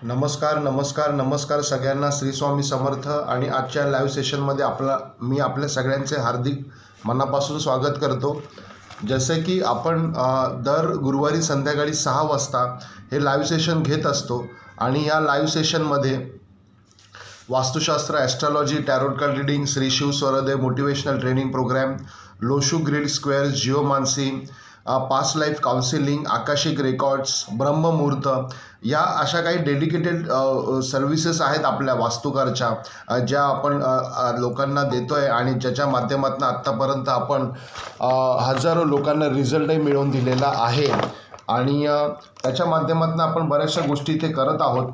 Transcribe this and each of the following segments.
नमस्कार नमस्कार नमस्कार सगळ्यांना. श्री स्वामी समर्थ. आणि आजच्या लाईव्ह सेशनमध्ये मी आपल्या सगळ्यांचे हार्दिक मनापासून स्वागत करतो. जसे की आपण दर गुरुवारी संध्याकाळी 6 वाजता हे लाईव्ह सेशन घेत असतो आणि या लाईव्ह सेशनमध्ये vastushastra, astrology, tarot card reading, Shri Shiv Swardev motivational training programme, Lo Shu grid square, geomancy, past life counselling, akashic records, brahmamuhurta या अशा काही डेडिकेटेड सर्व्हिसेस आहेत आपल्या वास्तुकारच्या, ज्या आपण लोकांना देतो आहे आणि ज्याच्या माध्यमातून आत्तापर्यंत आपण हजारो लोकांना रिझल्टही मिळवून दिलेला आहे. आणि त्याच्या माध्यमातून आपण बऱ्याचशा गोष्टी इथे करत आहोत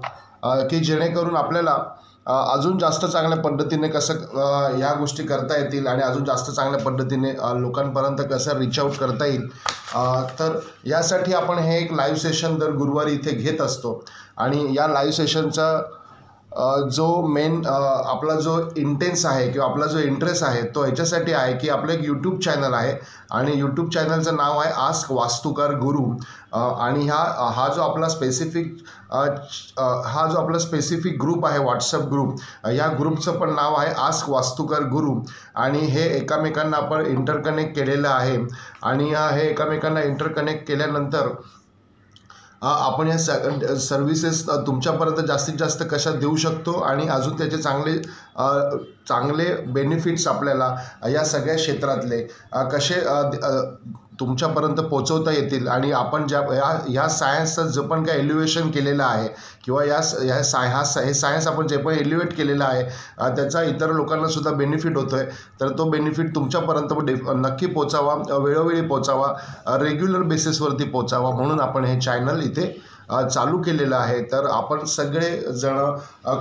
की जेणेकरून आपल्याला अजून जास्त चांगल्या पद्धतीने कसं ह्या गोष्टी करता येतील आणि अजून जास्त चांगल्या पद्धतीने लोकांपर्यंत कसं रीच आऊट करता येईल. तर यासाठी आपण हे एक लाईव्ह सेशन दर गुरुवारी इथे घेत असतो. आणि या लाईव्ह सेशनचा जो मेन आपला जो इंटेन्स आहे किंवा आपला जो इंटरेस्ट आहे तो ह्याच्यासाठी आहे की आपलं एक यूट्यूब चॅनल आहे आणि यूट्यूब चॅनलचं नाव आहे आस्क वास्तुकार गुरु. आणि हा जो आपला स्पेसिफिक ग्रुप आहे, व्हॉट्सअप ग्रुप, या ग्रुपचं पण नाव आहे आस्क वास्तुकार गुरु. आणि हे एकामेकांना आपण इंटरकनेक्ट केलेलं आहे. आणि हे एकामेकांना इंटरकनेक्ट केल्यानंतर आपण या सर्व्हिसेस तुमच्यापर्यंत जास्तीत जास्त कशा देऊ शकतो आणि अजून त्याचे चांगले बेनिफिट्स आपल्याला या सगळ्या क्षेत्रातले कसे तुमच्यापर्यंत पोचवता येतील. आणि आपण ह्या सायन्सचं जे पण काय एलिव्हेशन केलेलं आहे किंवा हे सायन्स आपण जे पण एलिव्हेट केलेलं आहे त्याचा इतर लोकांनासुद्धा बेनिफिट होतो आहे. तर तो बेनिफिट तुमच्यापर्यंत नक्की पोचावा, वेळोवेळी पोचावा, रेग्युलर बेसिसवरती पोचावा, म्हणून आपण हे चॅनल इथे चालू केलेलं आहे. तर आपण सगळेजण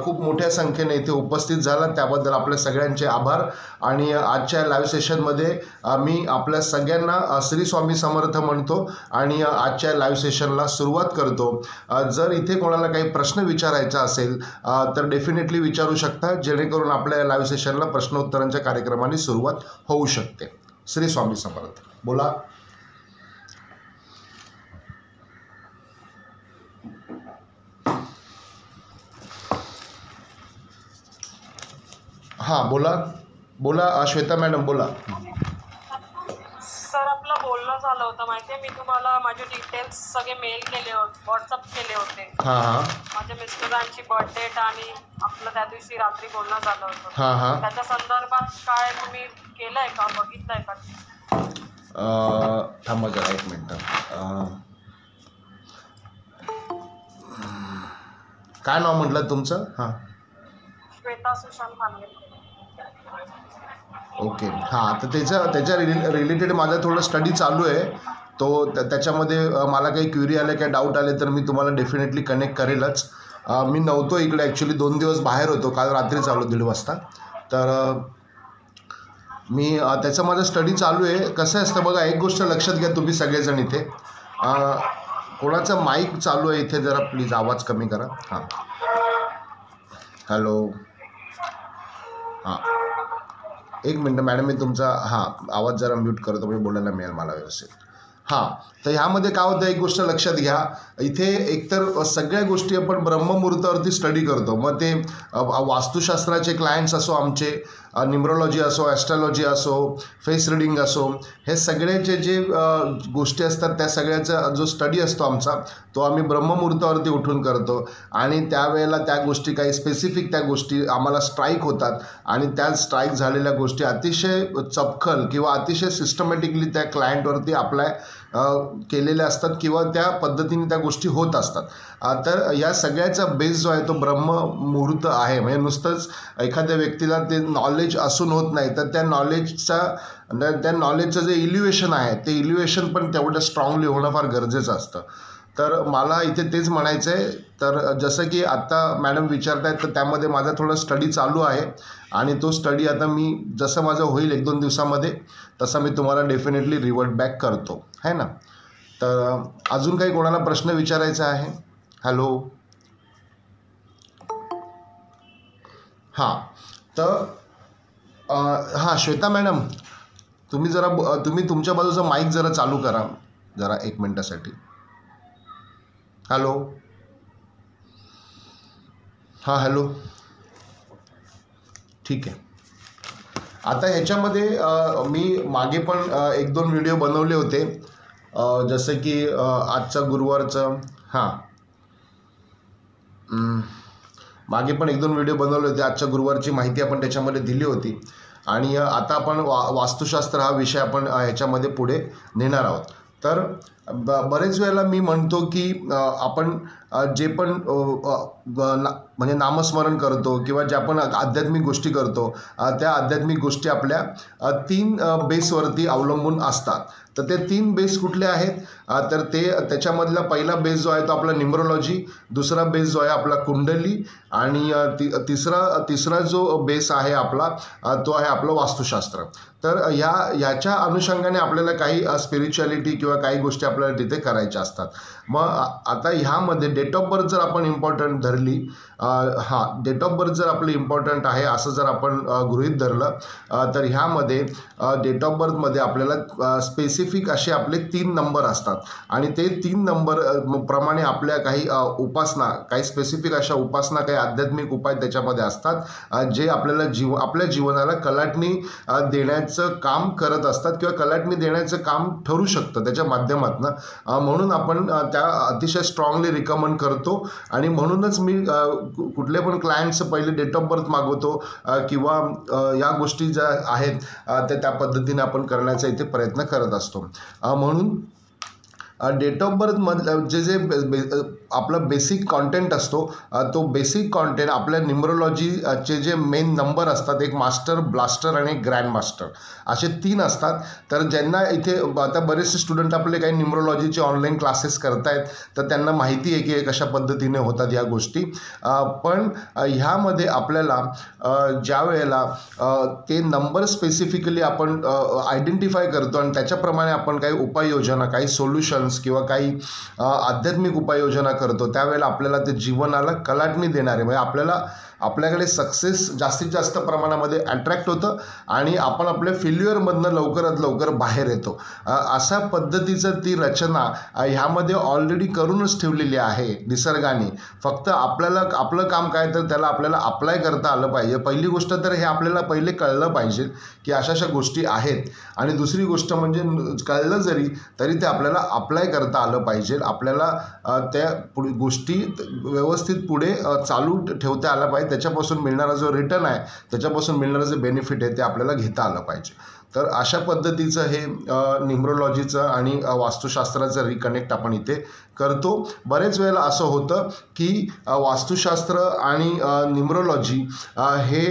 खूप मोठ्या संख्येने इथे उपस्थित झाला त्याबद्दल आपल्या सगळ्यांचे आभार. आणि आजच्या लाईव्ह सेशनमध्ये मी आपल्या सगळ्यांना श्री स्वामी समर्थ म्हणतो आणि आजच्या लाईव्ह सेशनला सुरुवात करतो. जर इथे कोणाला काही प्रश्न विचारायचा असेल तर डेफिनेटली विचारू शकता, जेणेकरून आपल्या लाईव्ह सेशनला प्रश्नोत्तरांच्या कार्यक्रमाने सुरुवात होऊ शकते. श्री स्वामी समर्थ. बोला. हां, बोला श्वेता मॅडम, बोला. सर, आपलं बोलणं झालं होतं माहितीये. मी तुम्हाला माझे डिटेल्स सगळे मेल केले होते, व्हॉट्सअप केले होते. हां. माझ्या मिस्टरांची बर्थडेट आणि आपलं त्या दिवशी रात्री बोलणं झालं होतं. हां. त्याच्या संदर्भात काय तुम्ही केलंय का, बघितलंय का? थांबा जरा एक मिनटं. काय नाव म्हटलं तुमचं? हां, श्वेता सुशांत खानविलकर. ओके. हां, तर त्याच्या रिलेटेड माझा थोडं स्टडी चालू आहे. तो त्याच्यामध्ये मला काही क्वेरी आले, काही डाऊट आले तर मी तुम्हाला डेफिनेटली कनेक्ट करेलच. मी नव्हतो इकडे, ॲक्च्युली 2 दिवस बाहेर होतो. काल रात्री चालू 1:30 वाजता. तर मी त्याचा माझा स्टडी चालू आहे. कसं असतं बघा, एक गोष्ट लक्षात घ्या तुम्ही सगळेजण इथे. कोणाचा माईक चालू आहे इथे, जरा प्लीज आवाज कमी करा. हां, हॅलो. हां, एक मिनटं मॅडम, मी तुमचा आवाज जरा म्यूट करतो, म्हणजे बोलायला मिळेल मला व्यवस्थित. हां, तर ह्यामध्ये काय होतं, एक गोष्ट लक्षात घ्या. इथे एकतर सगळ्या गोष्टी आपण ब्रह्ममुहूर्तावरती स्टडी करतो. मग ते वास्तुशास्त्राचे क्लायंट्स असो, आमचे न्यूमरोलॉजी असो, ॲस्ट्रॉलॉजी असो, फेस रिडिंग असो, हे सगळ्याचे जे गोष्टी असतात त्या सगळ्याचा जो स्टडी असतो आमचा, तो आम्ही ब्रह्ममुहूर्तावरती उठून करतो. आणि त्यावेळेला त्या गोष्टी काही स्पेसिफिक त्या गोष्टी आम्हाला स्ट्राईक होतात आणि त्या स्ट्राईक झालेल्या गोष्टी अतिशय चपखल किंवा अतिशय सिस्टमॅटिकली त्या क्लायंटवरती अप्लाय केलेल्या असतात किंवा त्या पद्धतीने त्या गोष्टी होत असतात. तर या सगळ्याचा बेस जो आहे तो ब्रह्ममुहूर्त आहे. म्हणजे नुसतंच एखाद्या व्यक्तीला ते नॉलेज असून होत नाही, तर त्या नॉलेजचं जे इल्युएशन आहे ते इल्युएशन पण तेवढं स्ट्रॉंगली होणं फार गरजेचं असतं. तर मला इथे तेच म्हणायचं आहे. तर जसं की आत्ता मॅडम विचारत आहेत, तर त्यामध्ये माझा थोडा स्टडी चालू आहे आणि तो स्टडी आता मी जसं माझं होईल 1-2 दिवसामध्ये तसा मी तुम्हाला डेफिनेटली रिवर्ट बॅक करतो, है ना. तर अजून काही कोणाला प्रश्न विचारायचा आहे? हॅलो. हां, तर श्वेता मॅडम, तुम्ही तुमच्या बाजूचा माईक जरा चालू करा जरा 1 मिनटासाठी. हॅलो. हां हॅलो, ठीक आहे. आता ह्याच्यामध्ये मी मागे पण 1-2 व्हिडिओ बनवले होते, जसं की आजचा गुरुवारचं मागे पण 1-2 व्हिडिओ बनवले होते. आजच्या गुरुवारची माहिती आपण त्याच्यामध्ये दिली होती. आणि आता आपण वास्तुशास्त्र हा विषय आपण ह्याच्यामध्ये पुढे नेणार आहोत. तर बरेच वेळेला मी म्हणतो की आपण जे पण म्हणजे नामस्मरण करतो किंवा ज्या पण आध्यात्मिक गोष्टी करतो, त्या आध्यात्मिक गोष्टी आपल्या 3 बेसवरती अवलंबून असतात. तर ते 3 बेस कुठले आहेत? तर ते त्याच्यामधला पहिला बेस जो आहे तो आपला न्यूमरोलॉजी, दुसरा बेस जो आहे आपला कुंडली, आणि तिसरा जो बेस आहे आपला तो आहे आपलं वास्तुशास्त्र. तर ह्याच्या अनुषंगाने आपल्याला काही स्पिरिच्युअलिटी किंवा काही गोष्टी आपल्याला तिथे करायच्या असतात. मग आता ह्यामध्ये डेट ऑफ बर्थ जर आपण इम्पॉर्टंट धरली, डेट ऑफ बर्थ जर आपली इम्पॉर्टंट आहे असं जर आपण गृहीत धरलं, तर ह्यामध्ये डेट ऑफ बर्थमध्ये आपल्याला स्पेसिफिक असे आपले 3 नंबर असतात. आणि ते 3 नंबर प्रमाणे आपल्या काही उपासना, काही स्पेसिफिक अशा उपासना, काही आध्यात्मिक उपाय त्याच्यामध्ये असतात, जे आपल्याला आपल्या जीवनाला कलाटणी देण्याचं काम करत असतात किंवा कलाटणी देण्याचं काम ठरू शकतं त्याच्या माध्यमातून. म्हणून आपण त्या अतिशय स्ट्रॉंगली रिकमेंड करतो. आणि म्हणूनच मी कुठले पण क्लायंट्सचं पहिले डेट ऑफ बर्थ मागवतो किंवा या गोष्टी ज्या आहेत त्या पद्धतीने आपण करण्याचा इथे प्रयत्न करत असतो. म्हणून डेट ऑफ बर्थमधलं जे आपलं बेसिक कॉन्टेंट असतो, तो बेसिक कॉन्टेंट आपल्या न्यूमरोलॉजीचे जे मेन नंबर असतात, एक मास्टर, ब्लास्टर आणि ग्रँड मास्टर, असे 3 असतात. तर ज्यांना इथे आता बरेचसे स्टुडंट आपले काही न्यूमरोलॉजीचे ऑनलाईन क्लासेस करतायत, तर त्यांना माहिती आहे की कशा पद्धतीने होतात या गोष्टी. पण ह्यामध्ये आपल्याला ज्या वेळेला ते नंबर स्पेसिफिकली आपण आयडेंटिफाय करतो आणि त्याच्याप्रमाणे आपण काही उपाययोजना, काही सोल्युशन्स किंवा काही आध्यात्मिक उपाययोजना करतो, त्यावेळेला आपल्याला ते जीवनाला कलाटणी देणारे, म्हणजे आपल्याकडे सक्सेस जास्तीत जास्त प्रमाणामध्ये अट्रॅक्ट होतं आणि आपण आपल्या फेल्युअरमधनं लवकरात लवकर बाहेर येतो. अशा पद्धतीचं ती रचना ह्यामध्ये ऑलरेडी करूनच ठेवलेली आहे निसर्गाने. फक्त आपलं काम काय, तर त्याला आपल्याला अप्लाय करता आलं पाहिजे. पहिली गोष्ट तर हे आपल्याला पहिले कळलं पाहिजे की अशा गोष्टी आहेत. आणि दुसरी गोष्ट म्हणजे कळलं तरी ते आपल्याला अप्लाय करता आलं पाहिजे. आपल्याला त्या गोष्टी व्यवस्थित पुढे चालू ठेवता आला पाहिजे. त्याच्यापासून मिळणारा जो रिटर्न आहे, त्याच्यापासून मिळणारं जे बेनिफिट आहे ते आपल्याला घेता आलं पाहिजे. तर अशा पद्धतीचं हे न्यूमरोलॉजीचं आणि वास्तुशास्त्राचं रिकनेक्ट आपण इथे करतो. बरेच वेळेला असं होतं की वास्तुशास्त्र आणि न्यूमरोलॉजी हे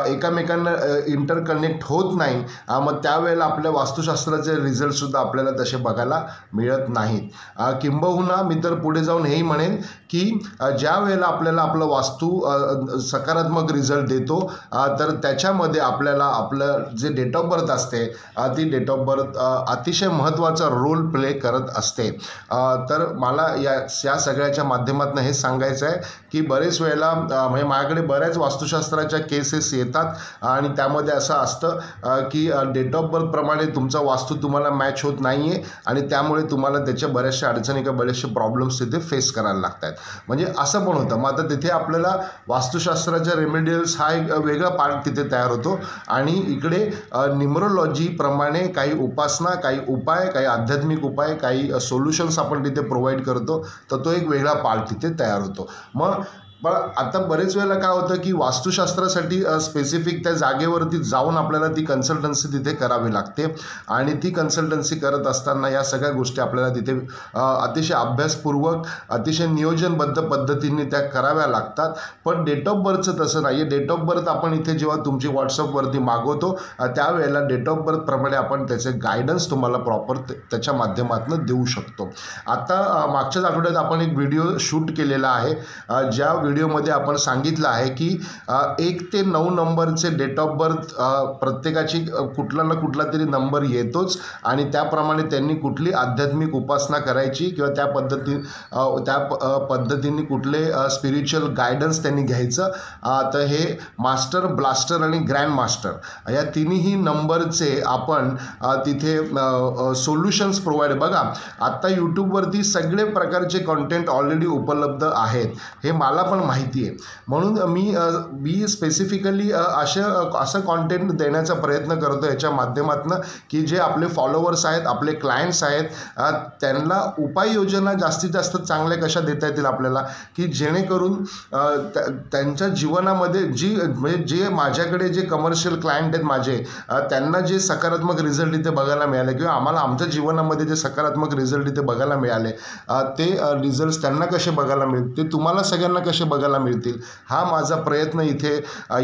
एकमेकांना इंटरकनेक्ट होत नाही. मग त्यावेळेला आपल्या वास्तुशास्त्राचे रिझल्टसुद्धा आपल्याला तसे बघायला मिळत नाहीत. किंबहुना मी तर पुढे जाऊन हेही म्हणेन की ज्या वेळेला आपल्याला आपलं वास्तू सकारात्मक रिझल्ट देतो, तर त्याच्यामध्ये आपल्याला आपलं जे डेट ऑफ बर्थ असते, ती डेट ऑफ बर्थ अतिशय महत्त्वाचा रोल प्ले करत असते. तर मला या सगळ्याच्या माध्यमातून हे सांगायचं आहे की बरेच वेळेला म्हणजे माझ्याकडे बऱ्याच वास्तुशास्त्राच्या केसेस येतात आणि त्यामध्ये असं असतं की डेट ऑफ बर्थप्रमाणे तुमचा वास्तू तुम्हाला मॅच होत नाही आहे आणि त्यामुळे तुम्हाला त्याच्या बऱ्याचशा अडचणी किंवा बरेचसे प्रॉब्लेम्स तिथे फेस करायला लागतात. म्हणजे असं पण होतं. मग आता तिथे आपल्याला वास्तुशास्त्राच्या रेमेडियल्स हा एक वेगळा पार्ट तिथे तयार होतो आणि इकडे न्यूमरोलॉजीप्रमाणे काही उपासना, काही उपाय, काही आध्यात्मिक उपाय, काही सोल्युशन्स आपण तिथे प्रोव्हाइड करतो. तर तो एक वेगळा पार्ट तिथे तयार होतो. पण आता बरेच वेळेला काय होतं की वास्तुशास्त्रासाठी स्पेसिफिक त्या जागेवरती जाऊन आपल्याला ती कन्सल्टन्सी तिथे करावी लागते आणि ती कन्सल्टन्सी करत असताना या सगळ्या गोष्टी आपल्याला तिथे अतिशय अभ्यासपूर्वक, अतिशय नियोजनबद्ध पद्धतीने त्या कराव्या लागतात. पण डेट ऑफ बर्थचं तसं नाही आहे. डेट ऑफ बर्थ आपण इथे जेव्हा तुमची व्हॉट्सअपवरती मागवतो, त्यावेळेला डेट ऑफ बर्थप्रमाणे आपण त्याचे गायडन्स तुम्हाला प्रॉपर त्याच्या माध्यमातून देऊ शकतो. आता मागच्याच आठवड्यात आपण एक व्हिडिओ शूट केलेला आहे, ज्या व्हिडिओमध्ये आपण सांगितलं आहे की 1 ते 9 नंबरचे डेट ऑफ बर्थ प्रत्येकाची कुठला ना कुठला तरी नंबर येतोच आणि त्याप्रमाणे त्यांनी कुठली आध्यात्मिक उपासना करायची किंवा त्या पद्धतीने कुठले स्पिरिच्युअल गायडन्स त्यांनी घ्यायचं. तर हे मास्टर, ब्लास्टर आणि ग्रँड मास्टर या तिन्ही नंबरचे आपण तिथे सोल्युशन्स प्रोव्हाइड. बघा, आत्ता यूट्यूबवरती सगळे प्रकारचे कॉन्टेंट ऑलरेडी उपलब्ध आहेत. हे मला पण पण माहिती आहे. म्हणून मी स्पेसिफिकली असं कॉन्टेंट देण्याचा प्रयत्न करतो याच्या माध्यमातून की जे आपले फॉलोवर्स आहेत, आपले क्लायंट्स आहेत, त्यांना उपाययोजना जास्तीत जास्त चांगल्या कशा देता येतील आपल्याला, की जेणेकरून त्यांच्या जीवनामध्ये म्हणजे जे माझ्याकडे जे कमर्शियल क्लायंट आहेत माझे, त्यांना जे सकारात्मक रिझल्ट इथे बघायला मिळाले किंवा आम्हाला आमच्या जीवनामध्ये जे सकारात्मक रिझल्ट इथे बघायला मिळाले, ते रिझल्ट्स त्यांना कसे बघायला मिळतील, ते तुम्हाला सगळ्यांना कसे बघायला मिळतील, हा माझा प्रयत्न इथे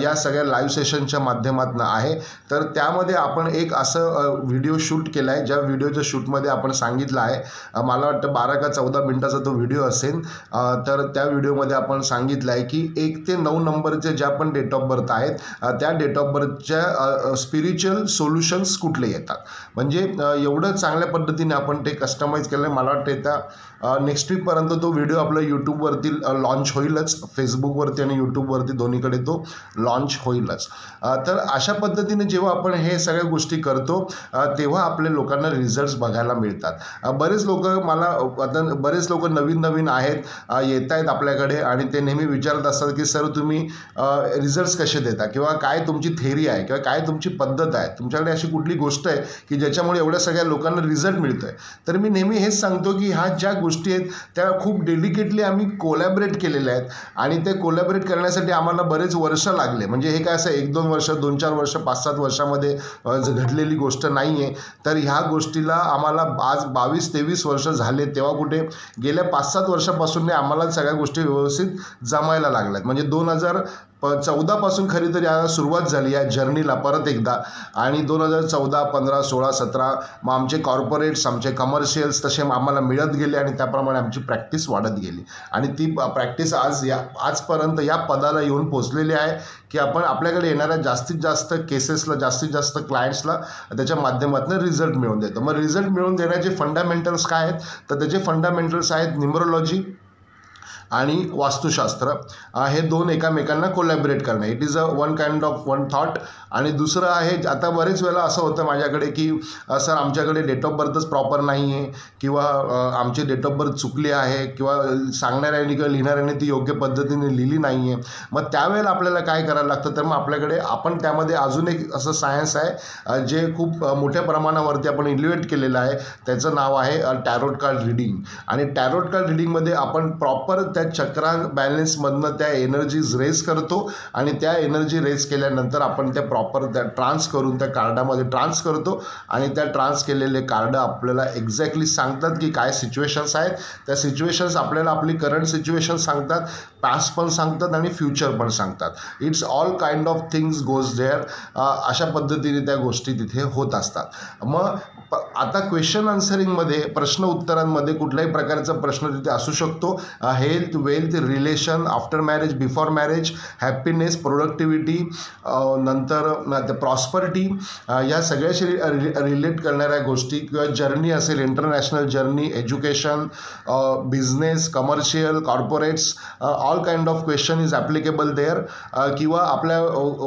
या सगळ्या लाईव्ह सेशनच्या माध्यमातून आहे. तर त्यामध्ये आपण एक असं व्हिडिओ शूट केला आहे, ज्या व्हिडिओच्या शूटमध्ये आपण सांगितलं आहे, मला वाटतं 12 का 14 मिनिटाचा तो व्हिडिओ असेल. तर त्या व्हिडिओमध्ये आपण सांगितलं आहे की 1 ते 9 नंबरचे ज्या पण डेट ऑफ बर्थ आहेत, त्या डेट ऑफ बर्थच्या स्पिरिच्युअल सोल्युशन्स कुठले येतात. म्हणजे एवढं चांगल्या पद्धतीने आपण ते कस्टमाइज केलं. मला वाटतं त्या नेक्स्ट वीकपर्यंत तो व्हिडिओ आपला यूट्यूबवरती लॉन्च होईलच, फेसबुकवरती आणि यूट्यूबवरती दोन्हीकडे तो लॉन्च होईलच. तर अशा पद्धतीने जेव्हा आपण हे सगळ्या गोष्टी करतो तेव्हा आपल्या लोकांना रिझल्ट्स बघायला मिळतात. बरेच लोक नवीन आहेत, येत आहेत आपल्याकडे आणि ते नेहमी विचारत असतात की सर तुम्ही रिझल्ट्स कसे देता किंवा काय तुमची थेरी आहे किंवा काय तुमची पद्धत आहे, तुमच्याकडे अशी कुठली गोष्ट आहे की ज्याच्यामुळे एवढ्या सगळ्या लोकांना रिझल्ट मिळतो आहे. तर मी नेहमी हेच सांगतो की ह्या ज्या गोष्टी आहेत त्या खूप डेडिकेटली आम्ही कोलॅबरेट केलेल्या आहेत आणि ते कोलॅबरेट करण्यासाठी आम्हाला बरेच वर्ष लागले. म्हणजे हे काय असं 1-2 वर्ष, 2-4 वर्ष, 5-7 वर्षामध्ये घडलेली गोष्ट नाही आहे. तर ह्या गोष्टीला आम्हाला आज 22-23 वर्ष झाले, तेव्हा कुठे गेल्या 5-7 वर्षापासून आम्हाला सगळ्या गोष्टी व्यवस्थित जमायला लागल्यात. म्हणजे 2014 पासून खरी तरी सुरुवात झाली या जर्नीला परत एकदा, आणि 2014, 15, 16, 17 मग आमचे कॉर्पोरेट्स, आमचे कमर्शियल्स तसे आम्हाला मिळत गेले आणि त्याप्रमाणे आमची प्रॅक्टिस वाढत गेली आणि ती प्रॅक्टिस आजपर्यंत या पदाला येऊन पोचलेली आहे की आपण आपल्याकडे येणाऱ्या जास्तीत जास्त केसेसला, जास्तीत जास्त क्लायंट्सला त्याच्या माध्यमातून रिझल्ट मिळवून देतो. मग रिझल्ट मिळवून देण्याचे फंडामेंटल्स काय आहेत, तर त्याचे फंडामेंटल्स आहेत न्यूमरोलॉजी आणि वास्तुशास्त्र. हे दोन एकामेकांना कोलॅबरेट करणं, it is one kind of one thought. आणि दुसरं आहे, आता बरेच वेळा असं होतं माझ्याकडे की सर आमच्याकडे डेट ऑफ बर्थच प्रॉपर नाही आहे किंवा आमची डेट ऑफ बर्थ चुकली आहे किंवा सांगणाऱ्याने किंवा लिहिणाऱ्याने ती योग्य पद्धतीने लिहिली नाही आहे. मग त्यावेळेला आपल्याला काय करायला लागतं, तर मग आपल्याकडे आपण त्यामध्ये अजून एक असं सायन्स आहे जे खूप मोठ्या प्रमाणावरती आपण इन्व्हेंट केलेलं आहे. त्याचं नाव आहे टॅरोट कार्ड रिडिंग. आणि टॅरोट कार्ड रिडिंगमध्ये आपण प्रॉपर त्या चक्रा बॅलन्समधनं त्या एनर्जीज रेज करतो आणि त्या एनर्जी रेज केल्यानंतर आपण त्या प्रॉपर त्या ट्रान्स करून त्या कार्डामध्ये ट्रान्स करतो आणि त्या ट्रान्स केलेले कार्ड आपल्याला एक्झॅक्टली सांगतात की काय सिच्युएशन्स आहेत. त्या सिच्युएशन्स आपल्याला आपली करंट सिच्युएशन सांगतात, पास्ट पण सांगतात आणि फ्युचर पण सांगतात. It's all kind of things goes there. अशा पद्धतीने त्या गोष्टी तिथे होत असतात. मग आता क्वेश्चन आन्सरिंगमध्ये, प्रश्न उत्तरांमध्ये कुठल्याही प्रकारचा प्रश्न तिथे असू शकतो. Health, wealth, relation, after marriage, before marriage, happiness, productivity, नंतर प्रॉस्परिटी, या सगळ्याशी रिलेट करणाऱ्या गोष्टी किंवा जर्नी असेल, international journey, education, business, commercial, corporates, all kind of question is applicable there. किंवा आपल्या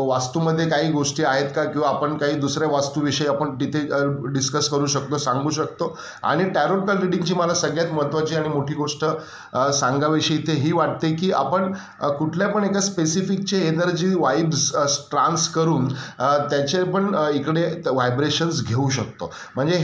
वास्तूमध्ये काही गोष्टी आहेत का किंवा आपण काही दुसऱ्या वास्तूविषयी आपण तिथे डिस्कस करू शकतो, सांगू शकतो. आणि टॅरोट कार्ड रिडिंगची मला सगळ्यात महत्त्वाची आणि मोठी गोष्ट सांगावीशी इथे ही वाटते की आपण कुठल्या पण एका स्पेसिफिकचे एनर्जी वाईब्स ट्रान्स करून त्याचे पण इकडे व्हायब्रेशन्स घेऊ शकतो. म्हणजे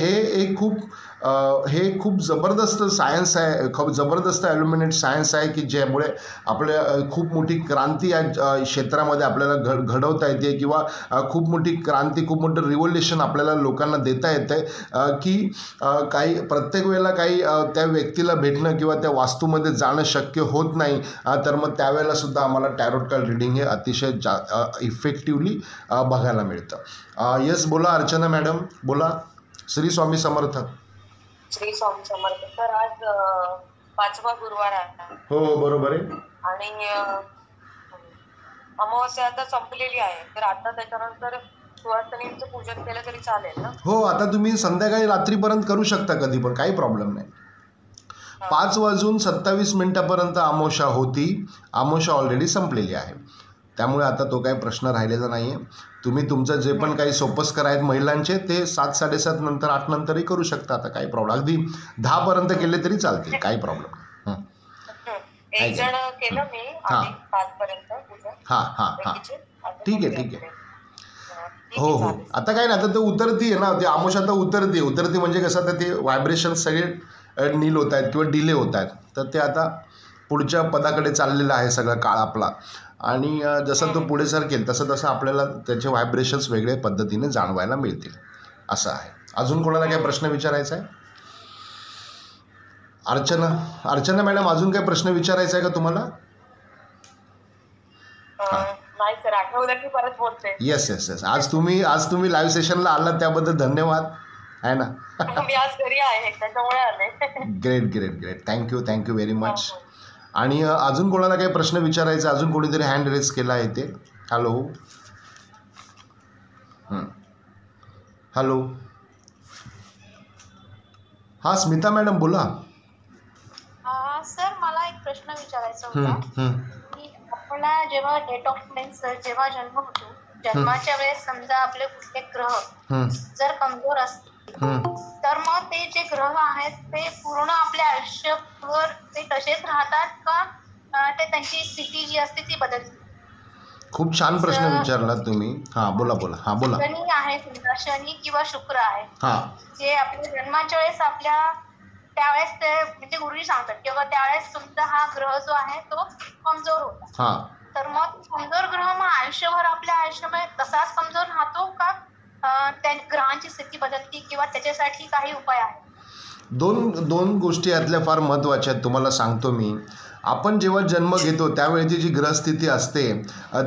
हे खूप जबरदस्त सायन्स आहे, खूप जबरदस्त ॲल्युमिनेट सायन्स आहे की ज्यामुळे आपल्या खूप मोठी क्रांती या क्षेत्रामध्ये आपल्याला घडवता येते किंवा खूप मोठी क्रांती, खूप मोठं रिव्होल्युशन आपल्याला लोकांना देता येतं की काही प्रत्येक वेळेला काही त्या व्यक्तीला भेटणं किंवा त्या वास्तूमध्ये जाणं शक्य होत नाही. तर मग त्यावेळेला सुद्धा आम्हाला टॅरोट कार्ड रिडिंग हे अतिशय इफेक्टिव्हली बघायला मिळतं. येस, बोला अर्चना मॅडम, बोला. श्री स्वामी समर्थ. श्री स्वामी समर्थ. तर आज 5वा गुरुवार आहे. हो, बरोबर आहे. आणि अमावस्या आता संपलेली आहे, तर आता त्याच्यानंतर सुवासिनींचं पूजन केलं तरी चालेल ना? हो, आता तुम्ही संध्याकाळी रात्रीपर्यंत करू शकता कधी पण, काही प्रॉब्लेम नाही. 5:27 अमावस्या होती. अमावस्या ऑलरेडी संपलेली आहे, त्यामुळे आता तो काही प्रश्न राहिलेला नाही आहे. तुम्ही तुमचं जे पण काही सोपस्कर आहेत महिलांचे ते 7-7:30 नंतर 8 नंतरही करू शकता. आता काही प्रॉब्लेम, अगदी 10 पर्यंत केले तरी चालतील, काही प्रॉब्लेम नाही. एक जण केलं मी हां. आधी 5 पर्यंत पूजा हां हां हां ओळखीचे. आता ठीक आहे बघते ठीक आहे. पुढे. ठीक हो आहे, हो चालेल. आता काय नाही आता ते उतरती आहे ना ते आमोश आता उतरती म्हणजे कसं तर ते व्हायब्रेशन सगळे नील होत आहेत किंवा डिले होत आहेत तर ते आता पुढच्या पदाकडे चाललेलं आहे सगळा काळ आपला आणि जसं तो पुढे सरकेल तसं तसं आपल्याला त्याचे व्हायब्रेशन्स वेगळ्या पद्धतीने जाणवायला मिळतील असं आहे. अजून कोणाला काही प्रश्न विचारायचा आहे? अर्चना मॅडम अजून काही प्रश्न विचारायचा आहे का तुम्हाला? नाही सर, आठवलं की परत बोलते. येस येस येस आज तुम्ही लाईव्ह सेशनला आलात त्याबद्दल धन्यवाद आहे ना. मी आज घरी आहे त्याच्यामुळे आले. Great great great thank you very much. आणि अजून कोणाला काही प्रश्न विचारायचा अजून कोणीतरी हँड रेज केला आहे ते? हॅलो हॅलो हां स्मिता मॅडम बोला. सर मला एक प्रश्न विचारायचा होता की आपला जेव्हा डेट ऑफ मीन्स जेव्हा जन्म होतो जन्माच्या वेळेस समजा आपले कुठले ग्रह जर कमजोर असतील तर मग ते जे ग्रह आहेत ते पूर्ण आपल्या आयुष्यभर ते तसेच राहतात का ते त्यांची स्थिती जी असते ती बदलते? खूप छान प्रश्न विचारला तुम्ही. हां बोला हां बोला. शनी आहे समजा शनी किंवा शुक्र आहे हां जे आपल्या जन्माच्या वेळेस आपल्या त्यावेळेस ते म्हणजे गुरुजी सांगतात किंवा त्यावेळेस तुमचा हा ग्रह जो आहे तो कमजोर होता हां तर मग कमजोर ग्रह मग आयुष्यभर आपल्या आयुष्यामध्ये तसाच कमजोर राहतो का त्या ग्रहांची स्थिती बदलती किंवा त्याच्यासाठी काही उपाय आहे? दोन गोष्टी यातल्या फार महत्त्वाच्या आहेत तुम्हाला सांगतो मी. आपण जेव्हा जन्म घेतो त्यावेळेची जी ग्रहस्थिती असते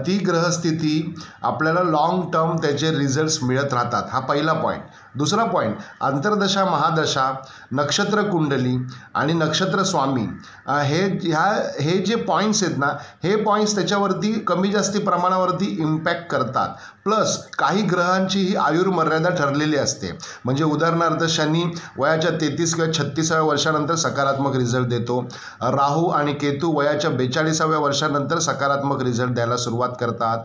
ती ग्रहस्थिती आपल्याला लॉंग टर्म त्याचे रिझल्ट्स मिळत राहतात. हा पहिला पॉईंट. दुसरा पॉईंट अंतर्दशा महादशा नक्षत्र कुंडली आणि नक्षत्र स्वामी हे जे पॉईंट्स आहेत ना हे पॉईंट्स त्याच्यावरती कमी जास्ती प्रमाणावरती इम्पॅक्ट करतात. प्लस काही ग्रहांची ही आयुर्मर्यादा ठरलेली असते. म्हणजे उदाहरणार्थ शनी वयाच्या 33 किंवा 36व्या वर्षानंतर सकारात्मक रिझल्ट देतो. राहू आणि केतू वयाच्या 42व्या वर्षानंतर सकारात्मक रिझल्ट द्यायला सुरुवात करतात.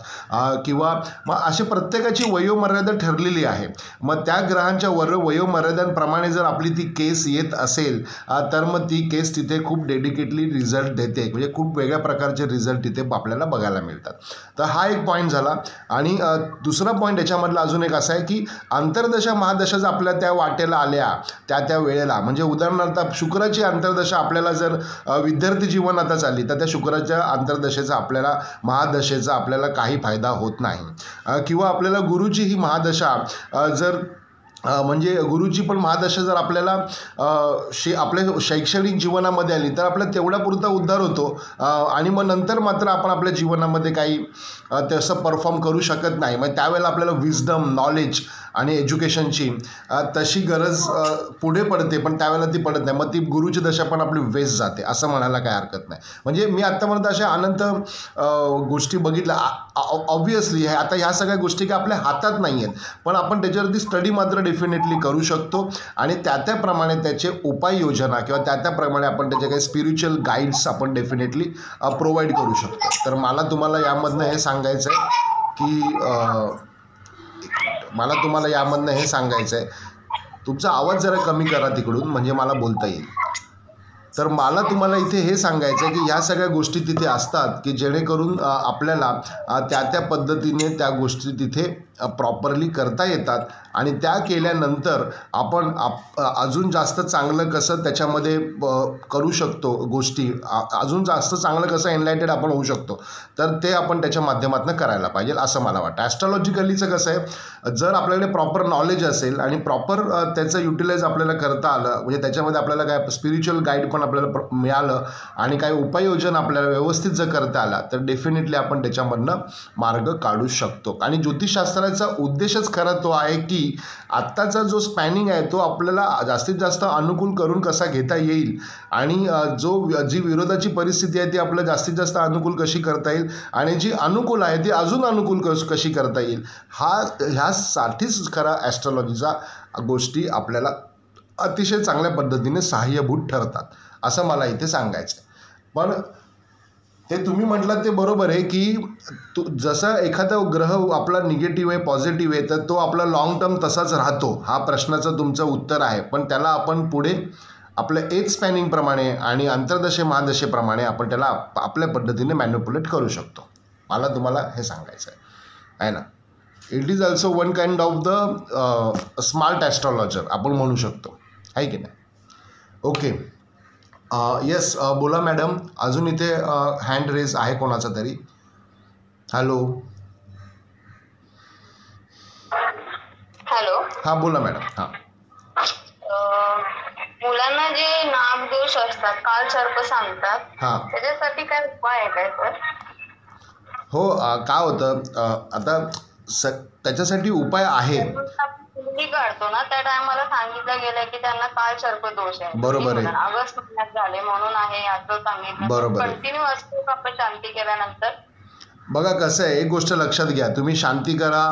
किंवा मग अशी प्रत्येकाची वयोमर्यादा ठरलेली आहे. मग त्या ग्रहांच्या वयोमर्यादांप्रमाणे जर आपली ती केस येत असेल तर मग ती केस तिथे खूप डेडिकेटली रिझल्ट देते. म्हणजे खूप वेगळ्या प्रकारचे रिझल्ट तिथे आपल्याला बघायला मिळतात. तर हा एक पॉईंट झाला. आणि दुसरा पॉईंट याच्यामधला अजून एक असा आहे की अंतर्दशा महादशा जर आपल्या त्या वाटेला आल्या त्या वेळेला म्हणजे उदाहरणार्थ शुक्राची अंतर्दशा आपल्याला जर विद्यार्थी जीवन आता चालली तर त्या शुक्राच्या अंतर्दशेचा आपल्याला महादशेचा आपल्याला काही फायदा होत नाही. किंवा आपल्याला गुरुची ही महादशा जर म्हणजे गुरुची पण महादशा जर आपल्याला आपल्या शैक्षणिक जीवनामध्ये आली तर आपला तेवढ्यापुरता उद्धार होतो आणि मग नंतर मात्र आपण आपल्या जीवनामध्ये काही तसं परफॉर्म करू शकत नाही. मग त्यावेळेला आपल्याला विजडम नॉलेज आणि एज्युकेशनची तशी गरज पुढे पडते पण त्यावेळेला ती पडत नाही. मग ती गुरुची दशा पण आपली वेस्ट जाते असं म्हणायला काही हरकत नाही. म्हणजे मी आत्तापर्यंत अशा अनंत गोष्टी बघितल्या. ऑब्व्हियसली आता ह्या सगळ्या गोष्टी काही आपल्या हातात नाही आहेत पण आपण त्याच्यावरती स्टडी मात्र डेफिनेटली करू शकतो आणि त्याप्रमाणे त्याचे उपाययोजना किंवा त्याप्रमाणे आपण त्याचे काही स्पिरिच्युअल गाईड्स आपण डेफिनेटली प्रोव्हाइड करू शकतो. तर मला तुम्हाला यामधनं हे सांगायचं आहे की तुम्हाला यामधनं हे सांगायचं आहे तुमचा आवाज जरा कमी करा तिकडून म्हणजे मला बोलता येईल. तर मला तुम्हाला इथे हे सांगायचं आहे की ह्या सगळ्या गोष्टी तिथे असतात की जेणेकरून आपल्याला त्या पद्धतीने त्या गोष्टी तिथे प्रॉपरली करता येतात आणि त्या केल्यानंतर आपण अजून जास्त चांगलं कसं त्याच्यामध्ये करू शकतो गोष्टी अजून जास्त चांगलं कसं एनलाइटेड आपण होऊ शकतो तर ते आपण त्याच्या माध्यमातून करायला पाहिजे असं मला वाटतं. ॲस्ट्रॉलॉजिकलीचं कसं आहे जर आपल्याकडे प्रॉपर नॉलेज असेल आणि प्रॉपर त्याचं युटिलाइज आपल्याला करता आलं म्हणजे त्याच्यामध्ये आपल्याला काय स्पिरिच्युअल गाईड पण आपल्याला मिळालं आणि काही उपाययोजना आपल्याला व्यवस्थित जर करता आला तर डेफिनेटली आपण त्याच्यामधनं मार्ग काढू शकतो. आणि ज्योतिषशास्त्राचा उद्देशच खरा तो आहे की आत्ताचा जो स्पॅनिंग आहे तो आपल्याला जास्तीत जास्त अनुकूल करून कसा घेता येईल आणि जी विरोधाची परिस्थिती आहे ती आपल्याला जास्तीत जास्त अनुकूल कशी करता येईल आणि जी अनुकूल आहे ती अजून अनुकूल कशी करता येईल ह्यासाठीच खरा ॲस्ट्रॉलॉजीचा गोष्टी आपल्याला अतिशय चांगल्या पद्धतीने सहाय्यभूत ठरतात असं मला इथे सांगायचं आहे. पण ते तुम्ही म्हटलं ते बरोबर आहे की जसा एखादा ग्रह आपला निगेटिव्ह आहे पॉझिटिव्ह आहे तर तो आपला लॉंग टर्म तसाच राहतो हा प्रश्नाचं तुमचं उत्तर आहे. पण त्याला आपण पुढे आपल्या एज स्पॅनिंगप्रमाणे आणि अंतर्दशे महादशेप्रमाणे आपण त्याला आपल्या पद्धतीने मॅन्युप्युलेट करू शकतो. मला तुम्हाला हे सांगायचं आहे ना. It is also one kind of the smart astrologer आपण म्हणू शकतो, आहे की नाही. ओके, येस, बोला मॅडम. अजून इथे हँड रेज आहे कोणाचा तरी. हॅलो. हॅलो. हां बोला मॅडम. हां, मुलांना जे नागदोष असतात, काल सर्प सांगतात, हां. त्याच्यासाठी काय उपाय आहे काय सर? हो, काय होतं आता त्याच्यासाठी उपाय आहे. कुंडली काढतो ना, त्या टायमाला सांगितलं गेलं की त्यांना काल सर्प दोष आहे. बरोबर आहे. ऑगस्ट महिन्यात झाले म्हणून आहे असं सांगितलं. बरोबर आहे. कंटिन्यू असतो का आपण शांती केल्यानंतर? बघा कसं आहे, एक गोष्ट लक्षात घ्या. तुम्ही शांती करा